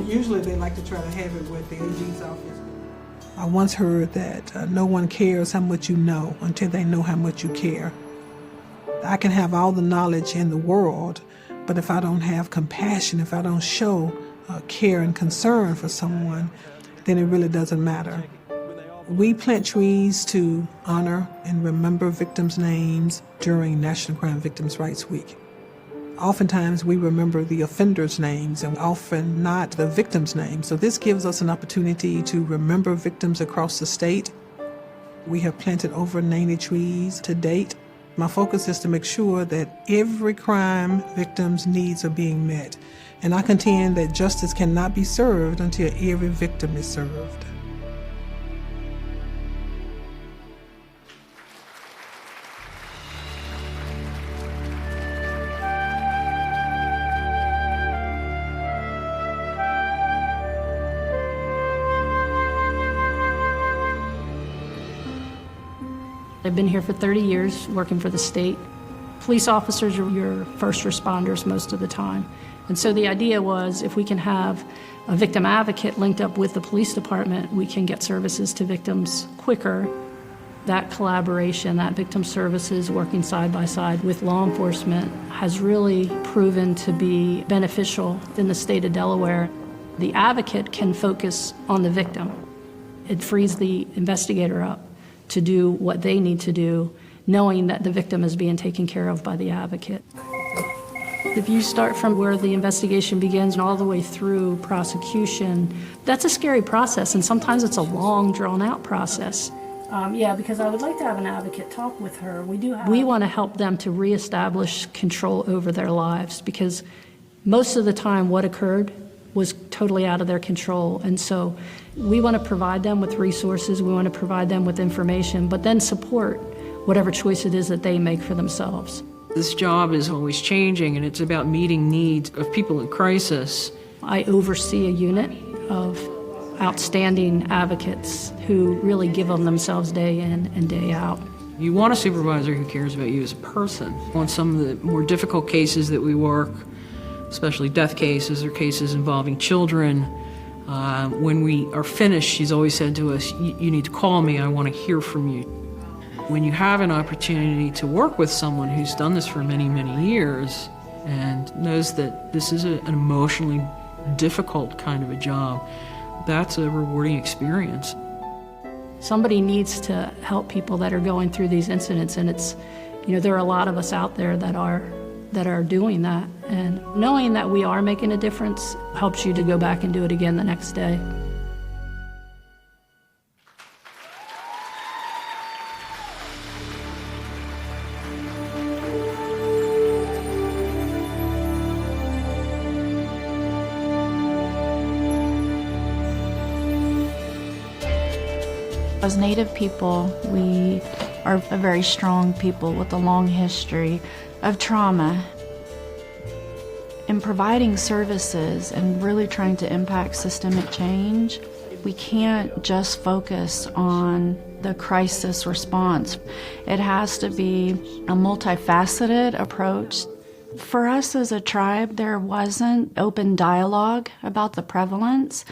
Usually they like to try to have it with the AG's office. I once heard that no one cares how much you know until they know how much you care. I can have all the knowledge in the world, but if I don't have compassion, if I don't show care and concern for someone, then it really doesn't matter. We plant trees to honor and remember victims' names during National Crime Victims' Rights Week. Oftentimes we remember the offenders' names and often not the victims' names. So this gives us an opportunity to remember victims across the state. We have planted over 90 trees to date. My focus is to make sure that every crime victim's needs are being met. And I contend that justice cannot be served until every victim is served. I've been here for 30 years working for the state. Police officers are your first responders most of the time. And so the idea was if we can have a victim advocate linked up with the police department, we can get services to victims quicker. That collaboration, that victim services working side by side with law enforcement has really proven to be beneficial in the state of Delaware. The advocate can focus on the victim. It frees the investigator up to do what they need to do, knowing that the victim is being taken care of by the advocate. If you start from where the investigation begins and all the way through prosecution, that's a scary process, and sometimes it's a long, drawn-out process. Because I would like to have an advocate talk with her. We want to help them to reestablish control over their lives, because most of the time what occurred was totally out of their control. And so we want to provide them with resources, we want to provide them with information, but then support whatever choice it is that they make for themselves. This job is always changing, and it's about meeting needs of people in crisis. I oversee a unit of outstanding advocates who really give of themselves day in and day out. You want a supervisor who cares about you as a person. On some of the more difficult cases that we work, especially death cases or cases involving children, when we are finished, she's always said to us, you need to call me, I want to hear from you. When you have an opportunity to work with someone who's done this for many, many years and knows that this is an emotionally difficult kind of a job, that's a rewarding experience. Somebody needs to help people that are going through these incidents, and there are a lot of us out there that are doing that, and knowing that we are making a difference helps you to go back and do it again the next day. As Native people, we are a very strong people with a long history of trauma. In providing services and really trying to impact systemic change, we can't just focus on the crisis response. It has to be a multifaceted approach. For us as a tribe, there wasn't open dialogue about the prevalence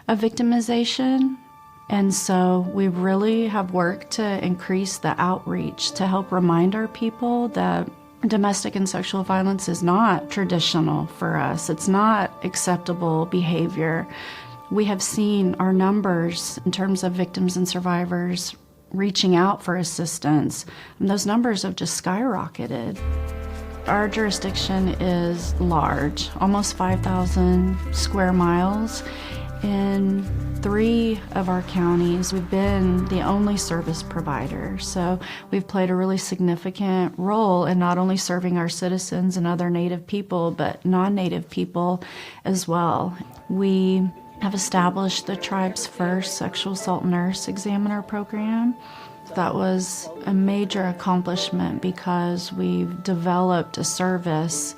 of victimization. And so we really have worked to increase the outreach to help remind our people that domestic and sexual violence is not traditional for us. It's not acceptable behavior. We have seen our numbers in terms of victims and survivors reaching out for assistance, and those numbers have just skyrocketed. Our jurisdiction is large, almost 5,000 square miles. In 3 of our counties, we've been the only service provider. So we've played a really significant role in not only serving our citizens and other Native people, but non-Native people as well. We have established the tribe's first sexual assault nurse examiner program. That was a major accomplishment because we've developed a service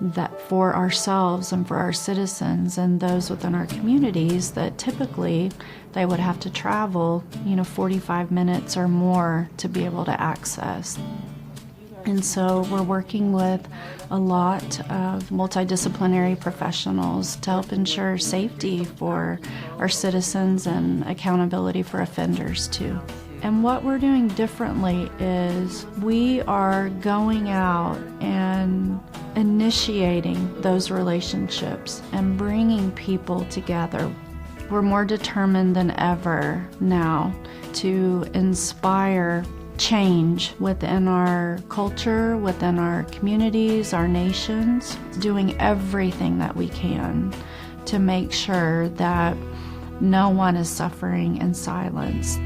that for ourselves and for our citizens and those within our communities that typically they would have to travel, 45 minutes or more to be able to access. And so we're working with a lot of multidisciplinary professionals to help ensure safety for our citizens and accountability for offenders too. And what we're doing differently is we are going out and initiating those relationships and bringing people together. We're more determined than ever now to inspire change within our culture, within our communities, our nations, doing everything that we can to make sure that no one is suffering in silence.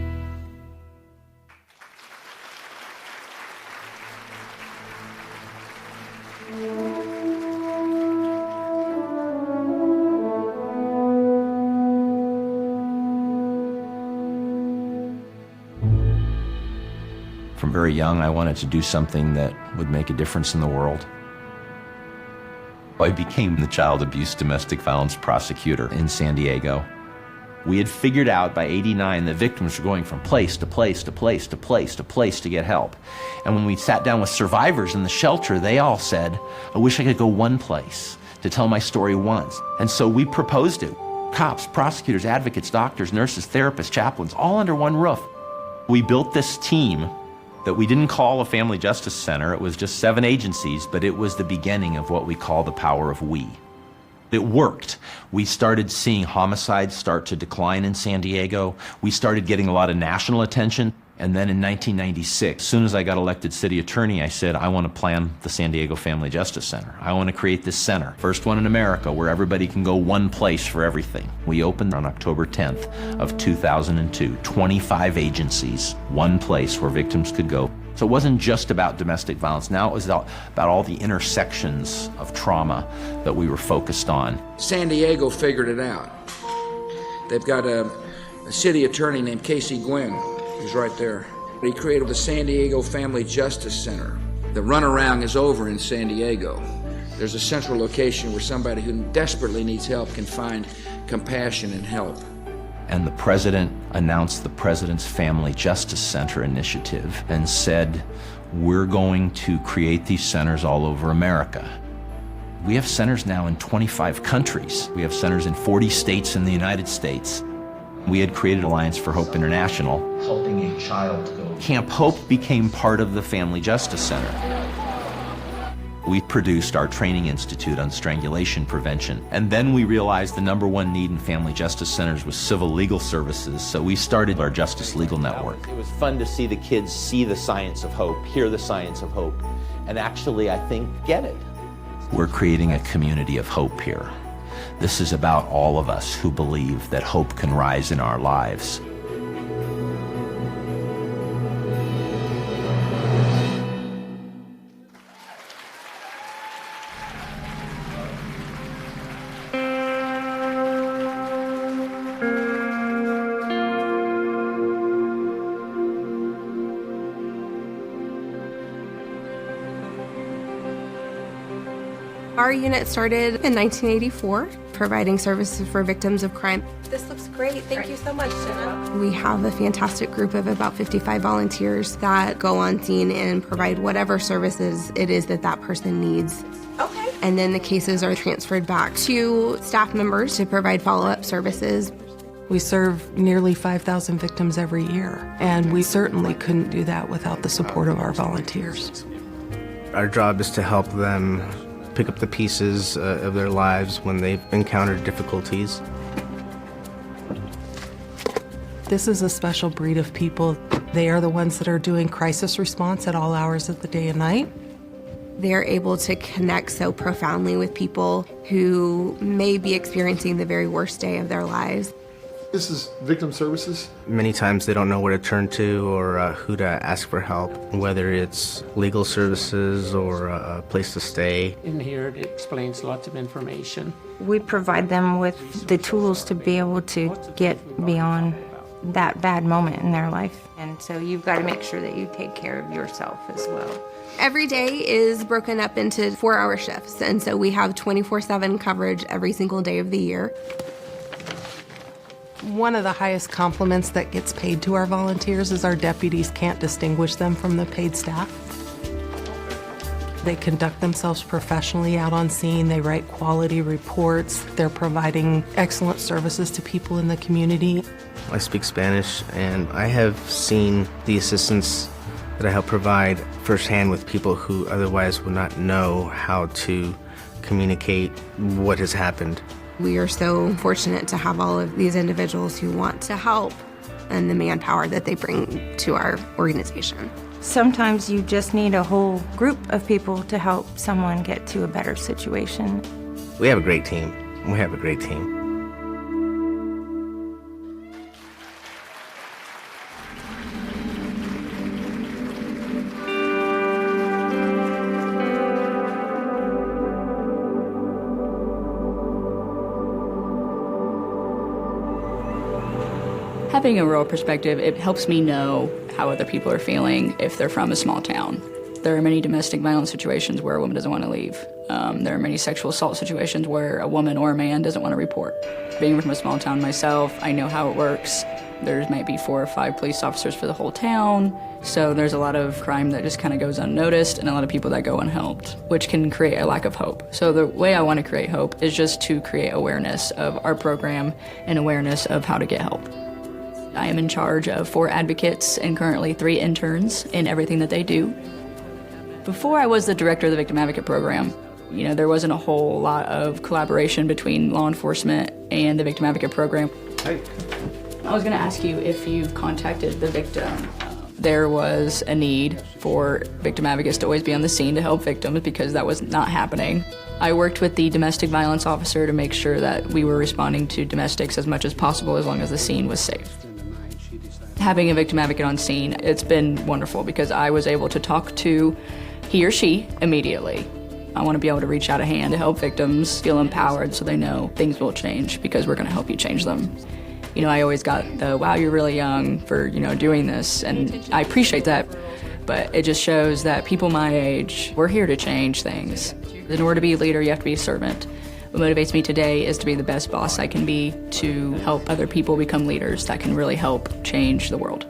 From very young, I wanted to do something that would make a difference in the world. I became the child abuse domestic violence prosecutor in San Diego. We had figured out by '89 that victims were going from place to place to place to place to place to get help. And when we sat down with survivors in the shelter, they all said, I wish I could go one place to tell my story once. And so we proposed it. Cops, prosecutors, advocates, doctors, nurses, therapists, chaplains, all under one roof. We built this team that we didn't call a family justice center. It was just 7 agencies, but it was the beginning of what we call the power of we. It worked. We started seeing homicides start to decline in San Diego. We started getting a lot of national attention. And then in 1996, as soon as I got elected city attorney, I said, I want to plan the San Diego Family Justice Center. I want to create this center, first one in America, where everybody can go one place for everything. We opened on October 10th of 2002, 25 agencies, one place where victims could go. So it wasn't just about domestic violence. Now it was about all the intersections of trauma that we were focused on. San Diego figured it out. They've got a city attorney named Casey Gwinn, who's right there. He created the San Diego Family Justice Center. The runaround is over in San Diego. There's a central location where somebody who desperately needs help can find compassion and help. And the president announced the President's Family Justice Center initiative and said, we're going to create these centers all over America. We have centers now in 25 countries. We have centers in 40 states in the United States. We had created Alliance for Hope International. Helping a child go. Camp Hope became part of the Family Justice Center. We produced our training institute on strangulation prevention. And then we realized the #1 need in family justice centers was civil legal services, so we started our Justice Legal Network. It was fun to see the kids see the science of hope, hear the science of hope, and actually, I think, get it. We're creating a community of hope here. This is about all of us who believe that hope can rise in our lives. Our unit started in 1984, providing services for victims of crime. This looks great. Thank you so much, Jenna. We have a fantastic group of about 55 volunteers that go on scene and provide whatever services it is that that person needs. Okay. And then the cases are transferred back to staff members to provide follow-up services. We serve nearly 5,000 victims every year, and we certainly couldn't do that without the support of our volunteers. Our job is to help them pick up the pieces of their lives when they've encountered difficulties. This is a special breed of people. They are the ones that are doing crisis response at all hours of the day and night. They're able to connect so profoundly with people who may be experiencing the very worst day of their lives. This is Victim Services. Many times they don't know where to turn to or who to ask for help, whether it's legal services or a place to stay. In here it explains lots of information. We provide them with the tools to be able to get beyond that bad moment in their life. And so you've got to make sure that you take care of yourself as well. Every day is broken up into 4-hour shifts, and so we have 24/7 coverage every single day of the year. One of the highest compliments that gets paid to our volunteers is our deputies can't distinguish them from the paid staff. They conduct themselves professionally out on scene. They write quality reports. They're providing excellent services to people in the community. I speak Spanish, and I have seen the assistance that I help provide firsthand with people who otherwise would not know how to communicate what has happened. We are so fortunate to have all of these individuals who want to help and the manpower that they bring to our organization. Sometimes you just need a whole group of people to help someone get to a better situation. We have a great team. We have a great team. Having a rural perspective, it helps me know how other people are feeling if they're from a small town. There are many domestic violence situations where a woman doesn't want to leave. There are many sexual assault situations where a woman or a man doesn't want to report. Being from a small town myself, I know how it works. There might be 4 or 5 police officers for the whole town, so there's a lot of crime that just kind of goes unnoticed and a lot of people that go unhelped, which can create a lack of hope. So the way I want to create hope is just to create awareness of our program and awareness of how to get help. I am in charge of 4 advocates and currently 3 interns in everything that they do. Before I was the director of the Victim Advocate Program, there wasn't a whole lot of collaboration between law enforcement and the Victim Advocate Program. Hey. I was going to ask you if you've contacted the victim. There was a need for victim advocates to always be on the scene to help victims because that was not happening. I worked with the domestic violence officer to make sure that we were responding to domestics as much as possible as long as the scene was safe. Having a victim advocate on scene, it's been wonderful because I was able to talk to he or she immediately. I want to be able to reach out a hand to help victims feel empowered so they know things will change because we're going to help you change them. I always got the, wow, you're really young for, doing this, and I appreciate that, but it just shows that people my age, we're here to change things. In order to be a leader, you have to be a servant. What motivates me today is to be the best boss I can be, to help other people become leaders that can really help change the world.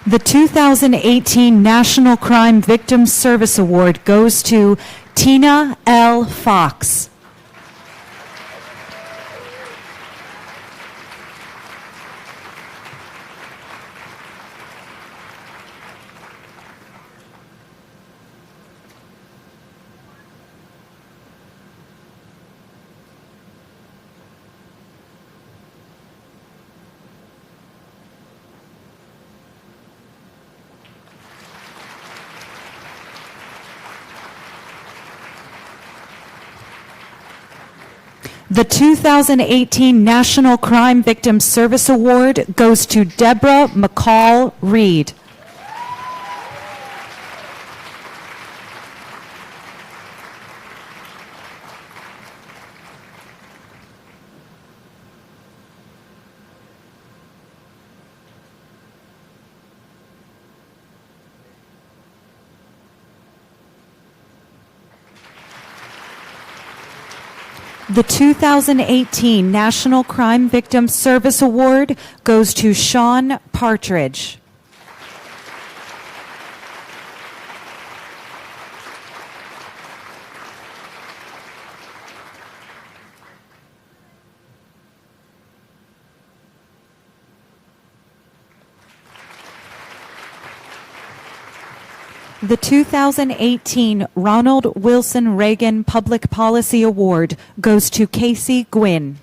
The 2018 National Crime Victim Service Award goes to Tina L. Fox. The 2018 National Crime Victim Service Award goes to Deborah McCall Reed. The 2018 National Crime Victim Service Award goes to Sean Partridge. The 2018 Ronald Wilson Reagan Public Policy Award goes to Casey Gwynn.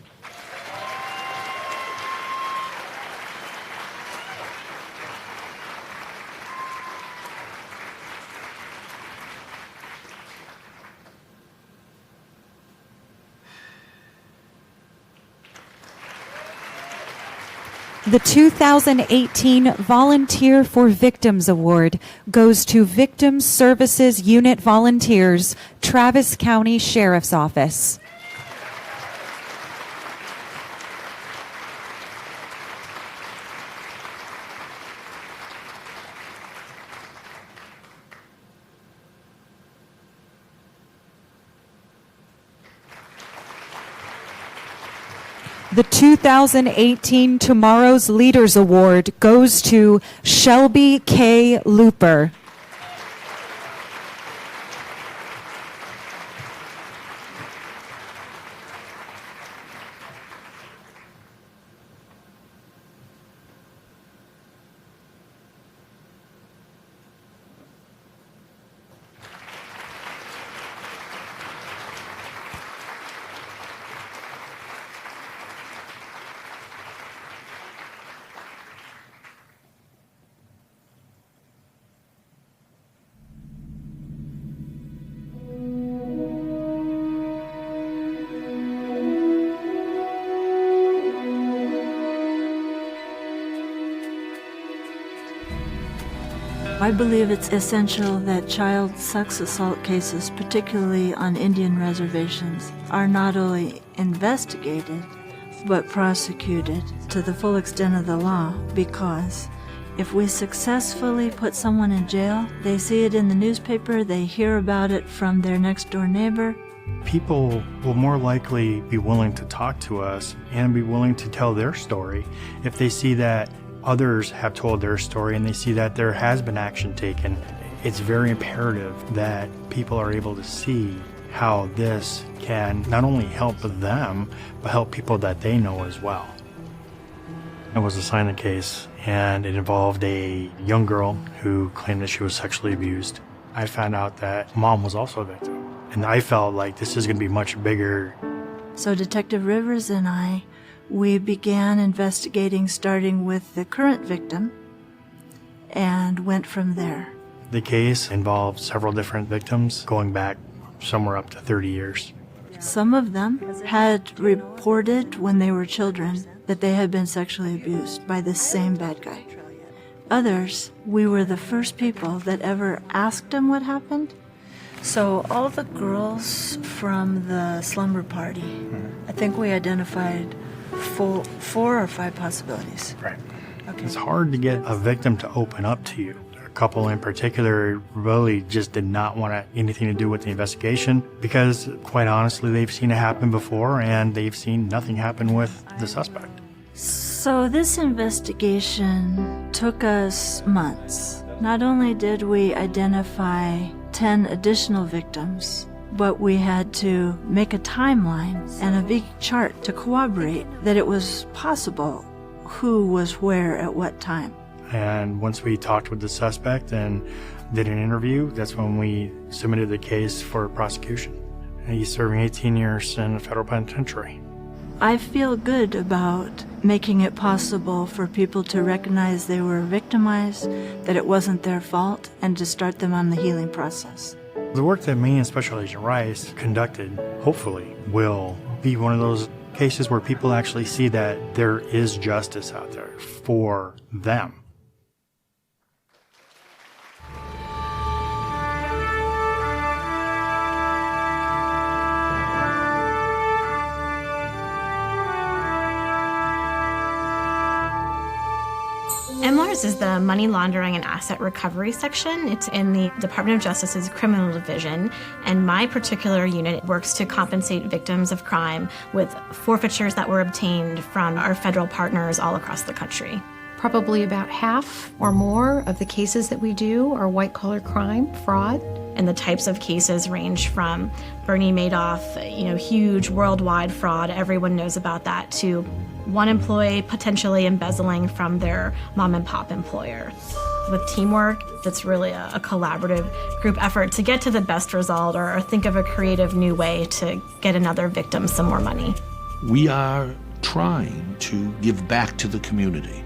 The 2018 Volunteer for Victims Award goes to Victim Services Unit Volunteers, Travis County Sheriff's Office. The 2018 Tomorrow's Leaders Award goes to Shelby K. Looper. I believe it's essential that child sex assault cases, particularly on Indian reservations, are not only investigated, but prosecuted to the full extent of the law, because if we successfully put someone in jail, they see it in the newspaper, they hear about it from their next door neighbor. People will more likely be willing to talk to us and be willing to tell their story if they see that others have told their story and they see that there has been action taken. It's very imperative that people are able to see how this can not only help them, but help people that they know as well. I was assigned a case, and it involved a young girl who claimed that she was sexually abused. I found out that mom was also a victim, and I felt like this is going to be much bigger. So Detective Rivers and we began investigating starting with the current victim and went from there. The case involved several different victims going back somewhere up to 30 years. Some of them had reported when they were children that they had been sexually abused by the same bad guy. Others, we were the first people that ever asked them what happened. So all the girls from the slumber party, I think we identified 4 or 5 possibilities. Right. Okay. It's hard to get a victim to open up to you. A couple in particular really just did not want anything to do with the investigation because, quite honestly, they've seen it happen before and they've seen nothing happen with the suspect. So this investigation took us months. Not only did we identify 10 additional victims, but we had to make a timeline and a big chart to corroborate that it was possible who was where at what time. And once we talked with the suspect and did an interview, that's when we submitted the case for prosecution. And he's serving 18 years in a federal penitentiary. I feel good about making it possible for people to recognize they were victimized, that it wasn't their fault, and to start them on the healing process. The work that me and Special Agent Rice conducted, hopefully, will be one of those cases where people actually see that there is justice out there for them. MLARS is the Money Laundering and Asset Recovery section. It's in the Department of Justice's Criminal Division, and my particular unit works to compensate victims of crime with forfeitures that were obtained from our federal partners all across the country. Probably about half or more of the cases that we do are white-collar crime, fraud. And the types of cases range from Bernie Madoff, huge worldwide fraud, everyone knows about that, to one employee potentially embezzling from their mom and pop employer. With teamwork, it's really a collaborative group effort to get to the best result or think of a creative new way to get another victim some more money. We are trying to give back to the community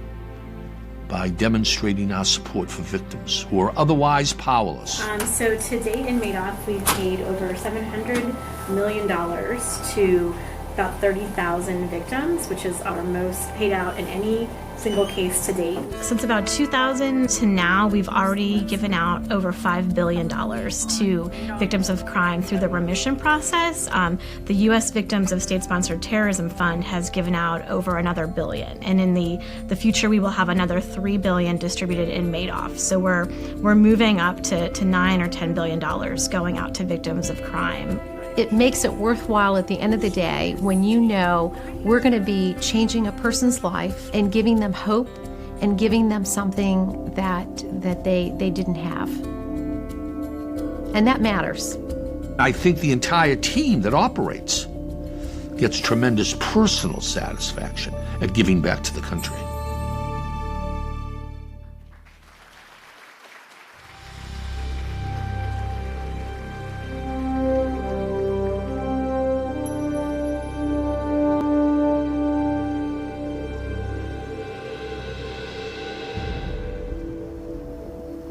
by demonstrating our support for victims who are otherwise powerless. So to date in Madoff, we've paid over $700 million to about 30,000 victims, which is our most paid out in any single case to date. Since about 2000 to now, we've already given out over $5 billion to victims of crime through the remission process. The U.S. Victims of State-Sponsored Terrorism Fund has given out over another $1 billion. And in the future, we will have another $3 billion distributed in Madoff. So we're moving up to $9 or $10 billion going out to victims of crime. It makes it worthwhile at the end of the day when you know we're going to be changing a person's life and giving them hope and giving them something that they didn't have. And that matters. I think the entire team that operates gets tremendous personal satisfaction at giving back to the country.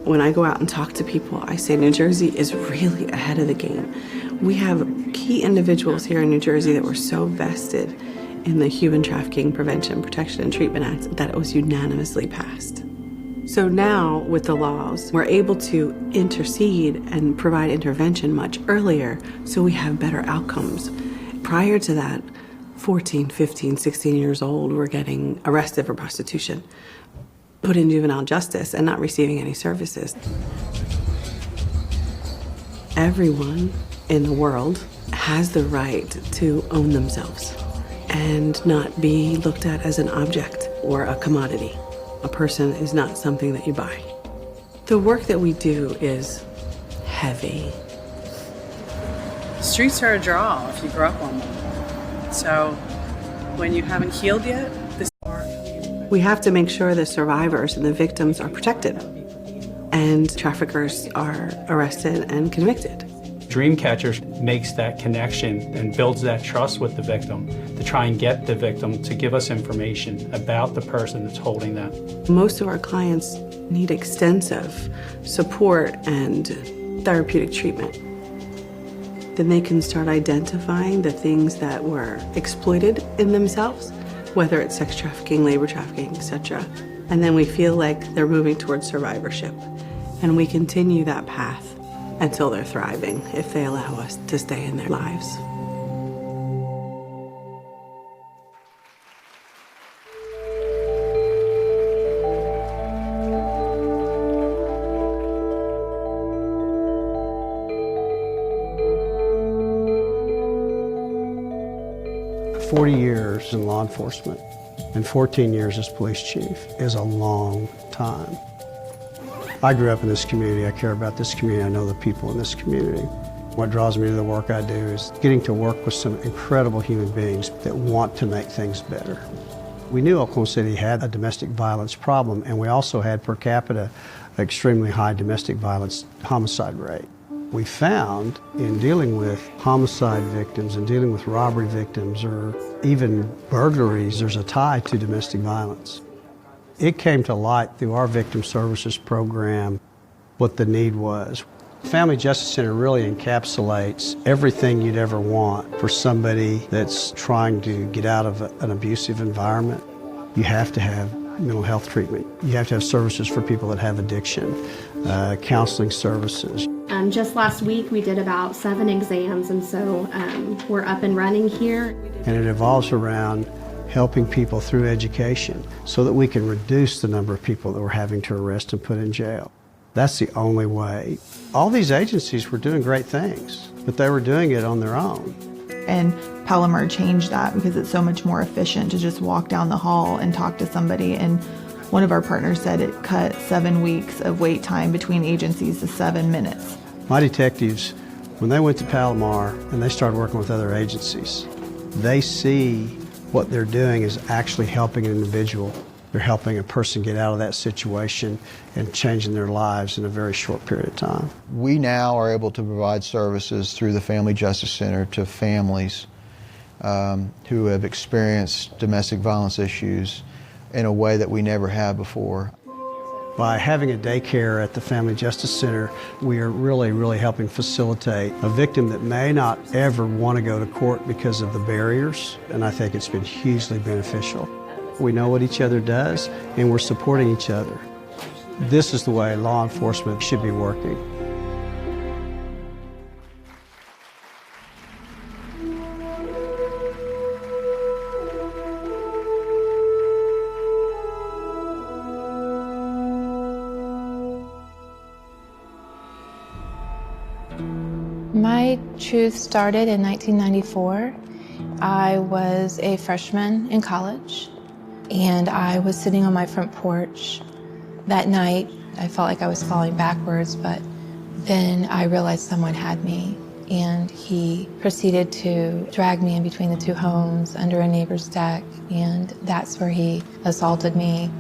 When I go out and talk to people, I say New Jersey is really ahead of the game. We have key individuals here in New Jersey that were so vested in the Human Trafficking Prevention, Protection, and Treatment Act that it was unanimously passed. So now, with the laws, we're able to intercede and provide intervention much earlier so we have better outcomes. Prior to that, 14, 15, 16 years old were getting arrested for prostitution, put in juvenile justice, and not receiving any services. Everyone in the world has the right to own themselves and not be looked at as an object or a commodity. A person is not something that you buy. The work that we do is heavy. Streets are a draw if you grew up on them. So when you haven't healed yet, we have to make sure the survivors and the victims are protected and traffickers are arrested and convicted. Dreamcatcher makes that connection and builds that trust with the victim to try and get the victim to give us information about the person that's holding them. Most of our clients need extensive support and therapeutic treatment. Then they can start identifying the things that were exploited in themselves, whether it's sex trafficking, labor trafficking, etc. And then we feel like they're moving towards survivorship. And we continue that path until they're thriving, if they allow us to stay in their lives. – 40 years in law enforcement and 14 years as police chief is a long time. I grew up in this community, I care about this community, I know the people in this community. What draws me to the work I do is getting to work with some incredible human beings that want to make things better. We knew Oklahoma City had a domestic violence problem, and we also had per capita extremely high domestic violence homicide rate. We found in dealing with homicide victims and dealing with robbery victims or even burglaries, there's a tie to domestic violence. It came to light through our victim services program what the need was. Family Justice Center really encapsulates everything you'd ever want for somebody that's trying to get out of an abusive environment. You have to have mental health treatment. You have to have services for people that have addiction, counseling services. Just last week we did about 7 exams, and so we're up and running here. And it evolves around helping people through education so that we can reduce the number of people that we're having to arrest and put in jail. That's the only way. All these agencies were doing great things, but they were doing it on their own. And Palomar changed that because it's so much more efficient to just walk down the hall and talk to somebody. And one of our partners said it cut 7 weeks of wait time between agencies to 7 minutes. My detectives, when they went to Palomar and they started working with other agencies, they see what they're doing is actually helping an individual. They're helping a person get out of that situation and changing their lives in a very short period of time. We now are able to provide services through the Family Justice Center to families who have experienced domestic violence issues in a way that we never have before. By having a daycare at the Family Justice Center, we are really helping facilitate a victim that may not ever want to go to court because of the barriers, and I think it's been hugely beneficial. We know what each other does, and we're supporting each other. This is the way law enforcement should be working. My truth started in 1994. I was a freshman in college, and I was sitting on my front porch that night. I felt like I was falling backwards, but then I realized someone had me, and he proceeded to drag me in between the two homes under a neighbor's deck, and that's where he assaulted me.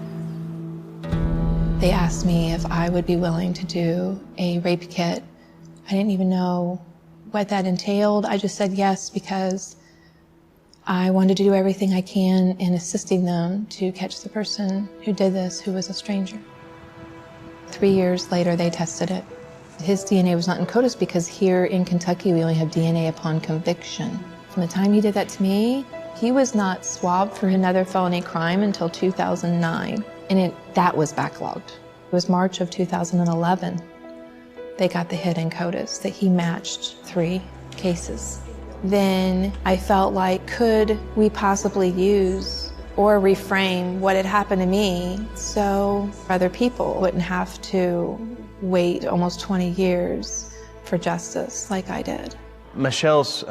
They asked me if I would be willing to do a rape kit. I didn't even know what that entailed. I just said yes because I wanted to do everything I can in assisting them to catch the person who did this, who was a stranger. 3 years later, they tested it. His DNA was not in CODIS because here in Kentucky, we only have DNA upon conviction. From the time he did that to me, he was not swabbed for another felony crime until 2009, and that was backlogged. It was March of 2011. They got the hit in CODIS that he matched 3 cases. Then I felt like, could we possibly use or reframe what had happened to me so other people wouldn't have to wait almost 20 years for justice like I did. Michelle's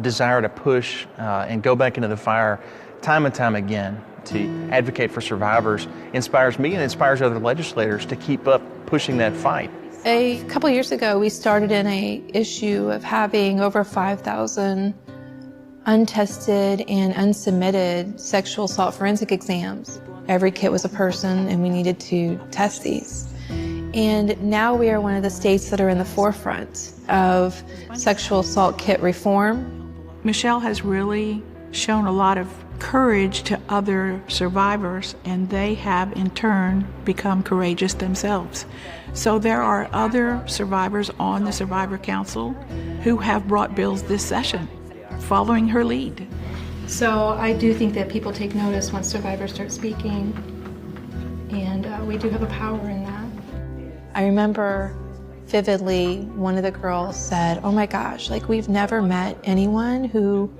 desire to push and go back into the fire time and time again to advocate for survivors inspires me and inspires other legislators to keep up pushing that fight. A couple years ago, we started in a issue of having over 5,000 untested and unsubmitted sexual assault forensic exams. Every kit was a person, and we needed to test these. And now we are one of the states that are in the forefront of sexual assault kit reform. Michelle has really shown a lot of courage to other survivors, and they have in turn become courageous themselves. So there are other survivors on the Survivor Council who have brought bills this session, following her lead. So I do think that people take notice once survivors start speaking, and we do have a power in that. I remember vividly one of the girls said, "Oh my gosh, like we've never met anyone who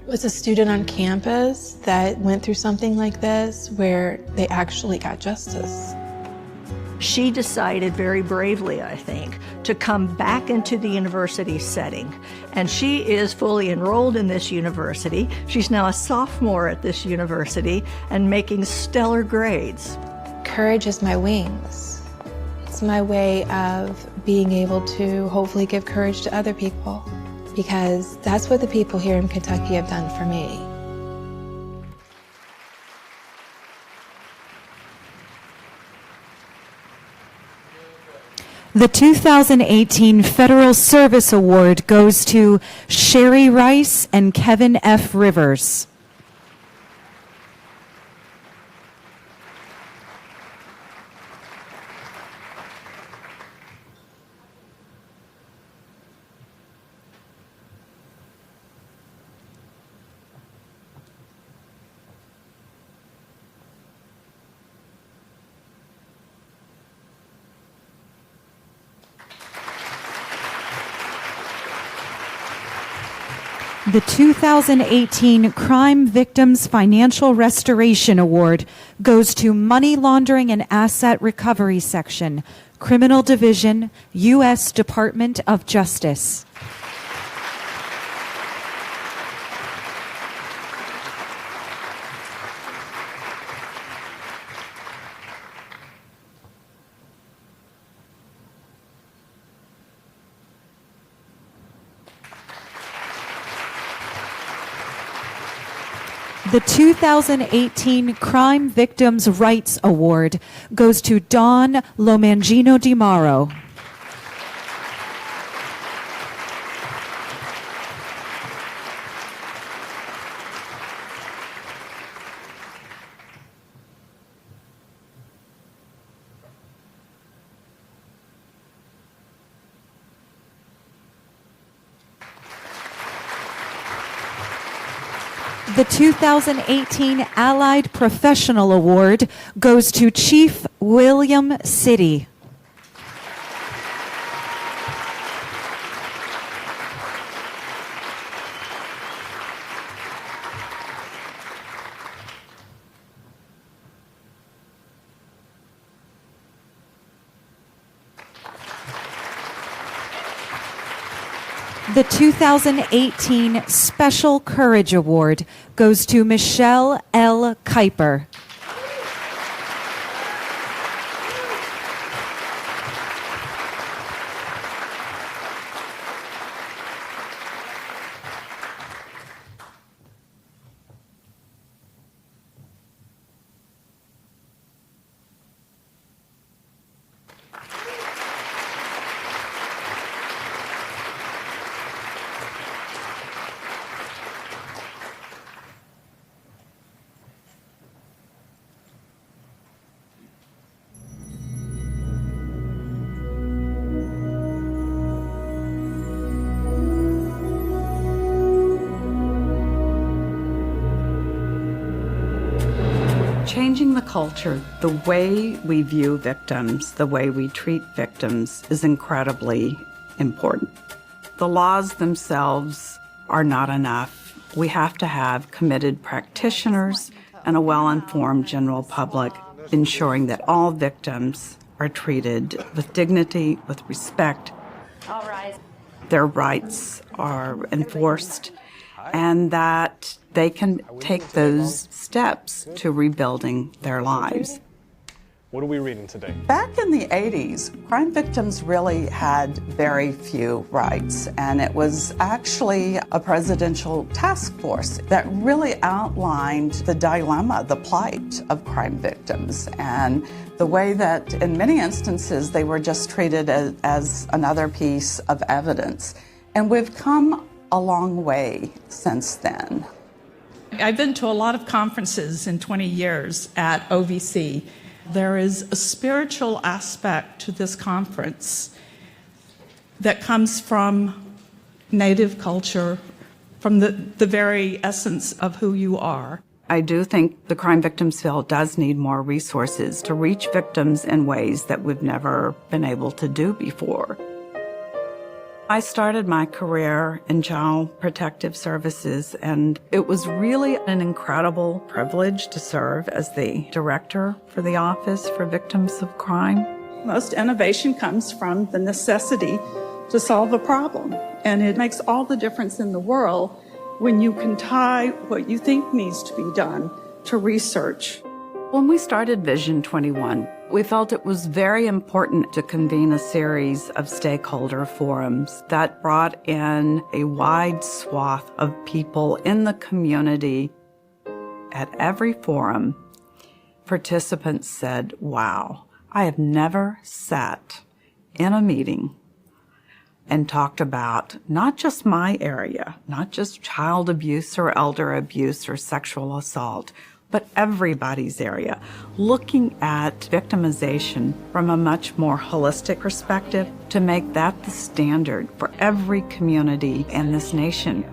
was a student on campus that went through something like this where they actually got justice." She decided very bravely, I think, to come back into the university setting. And she is fully enrolled in this university. She's now a sophomore at this university and making stellar grades. Courage is my wings. It's my way of being able to hopefully give courage to other people, because that's what the people here in Kentucky have done for me. The 2018 Federal Service Award goes to Sherry Rice and Kevin F. Rivers. The 2018 Crime Victims Financial Restoration Award goes to Money Laundering and Asset Recovery Section, Criminal Division, U.S. Department of Justice. The 2018 Crime Victims' Rights Award goes to Dawn Lomangino DiMauro. The 2018 Allied Professional Award goes to Chief William City. The 2018 Special Courage Award goes to Michelle L. Kuiper. Changing the culture, the way we view victims, the way we treat victims is incredibly important. The laws themselves are not enough. We have to have committed practitioners and a well-informed general public ensuring that all victims are treated with dignity, with respect. All rise. Their rights are enforced, and that they can take those steps to rebuilding their lives. What are we reading today? Back in the 80s, crime victims really had very few rights, and it was actually a presidential task force that really outlined the dilemma, the plight of crime victims, and the way that in many instances they were just treated as another piece of evidence. And we've come a long way since then. I've been to a lot of conferences in 20 years at OVC. There is a spiritual aspect to this conference that comes from Native culture, from the very essence of who you are. I do think the Crime Victims Bill does need more resources to reach victims in ways that we've never been able to do before. I started my career in Child Protective Services, and it was really an incredible privilege to serve as the director for the Office for Victims of Crime. Most innovation comes from the necessity to solve a problem, and it makes all the difference in the world when you can tie what you think needs to be done to research. When we started Vision 21, we felt it was very important to convene a series of stakeholder forums that brought in a wide swath of people in the community. At every forum, participants said, "Wow, I have never sat in a meeting and talked about not just my area, not just child abuse or elder abuse or sexual assault, but everybody's area, looking at victimization from a much more holistic perspective to make that the standard for every community in this nation."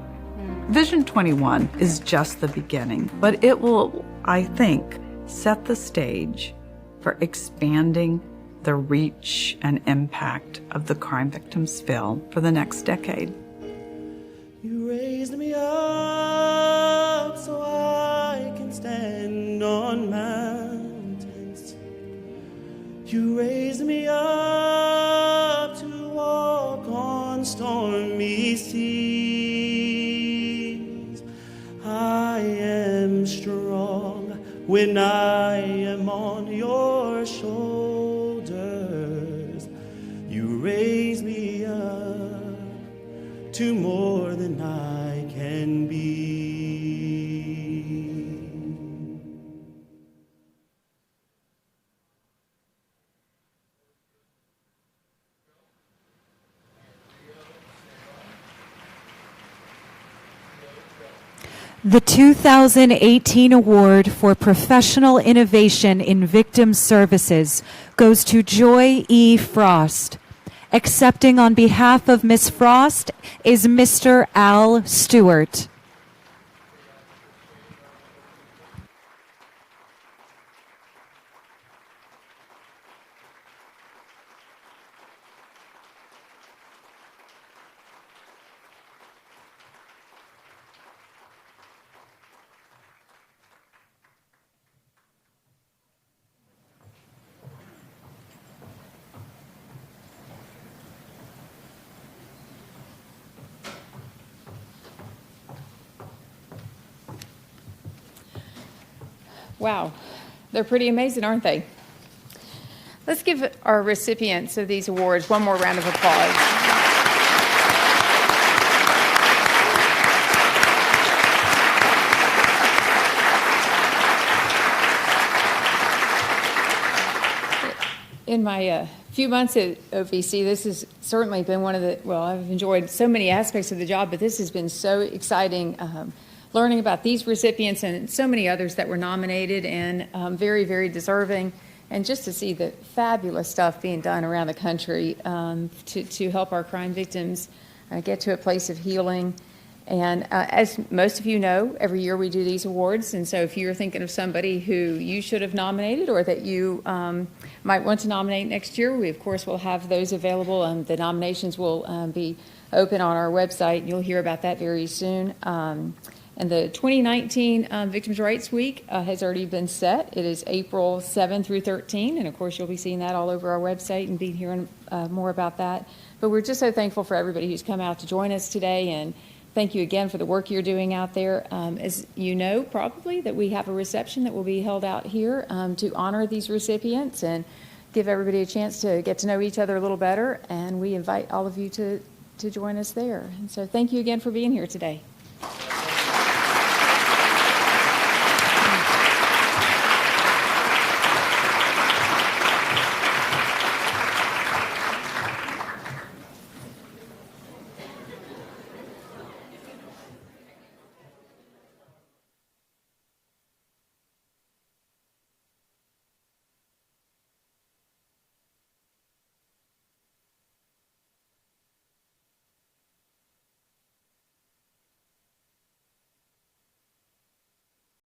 Vision 21 is just the beginning, but it will, I think, set the stage for expanding the reach and impact of the Crime Victims Bill for the next decade. You raised me up so I can stand on mountains. You raised me up to walk on stormy seas. I am strong when I am on your shoulders. You raise me up to more than I can be. The 2018 Award for Professional Innovation in Victim Services goes to Joy E. Frost. Accepting on behalf of Ms. Frost is Mr. Al Stewart. Wow, they're pretty amazing, aren't they? Let's give our recipients of these awards one more round of applause. In my few months at OVC, this has certainly been one of the, well, I've enjoyed so many aspects of the job, but this has been so exciting. Learning about these recipients and so many others that were nominated and very, very deserving, and just to see the fabulous stuff being done around the country to help our crime victims get to a place of healing. And as most of you know, every year we do these awards, and so if you're thinking of somebody who you should have nominated or that you might want to nominate next year, we of course will have those available, and the nominations will be open on our website. You'll hear about that very soon. And the 2019 Victims' Rights Week has already been set. It is April 7 through 13, and of course you'll be seeing that all over our website and be hearing more about that. But we're just so thankful for everybody who's come out to join us today, and thank you again for the work you're doing out there. As you know, probably, that we have a reception that will be held out here to honor these recipients and give everybody a chance to get to know each other a little better. And we invite all of you to join us there. And so thank you again for being here today.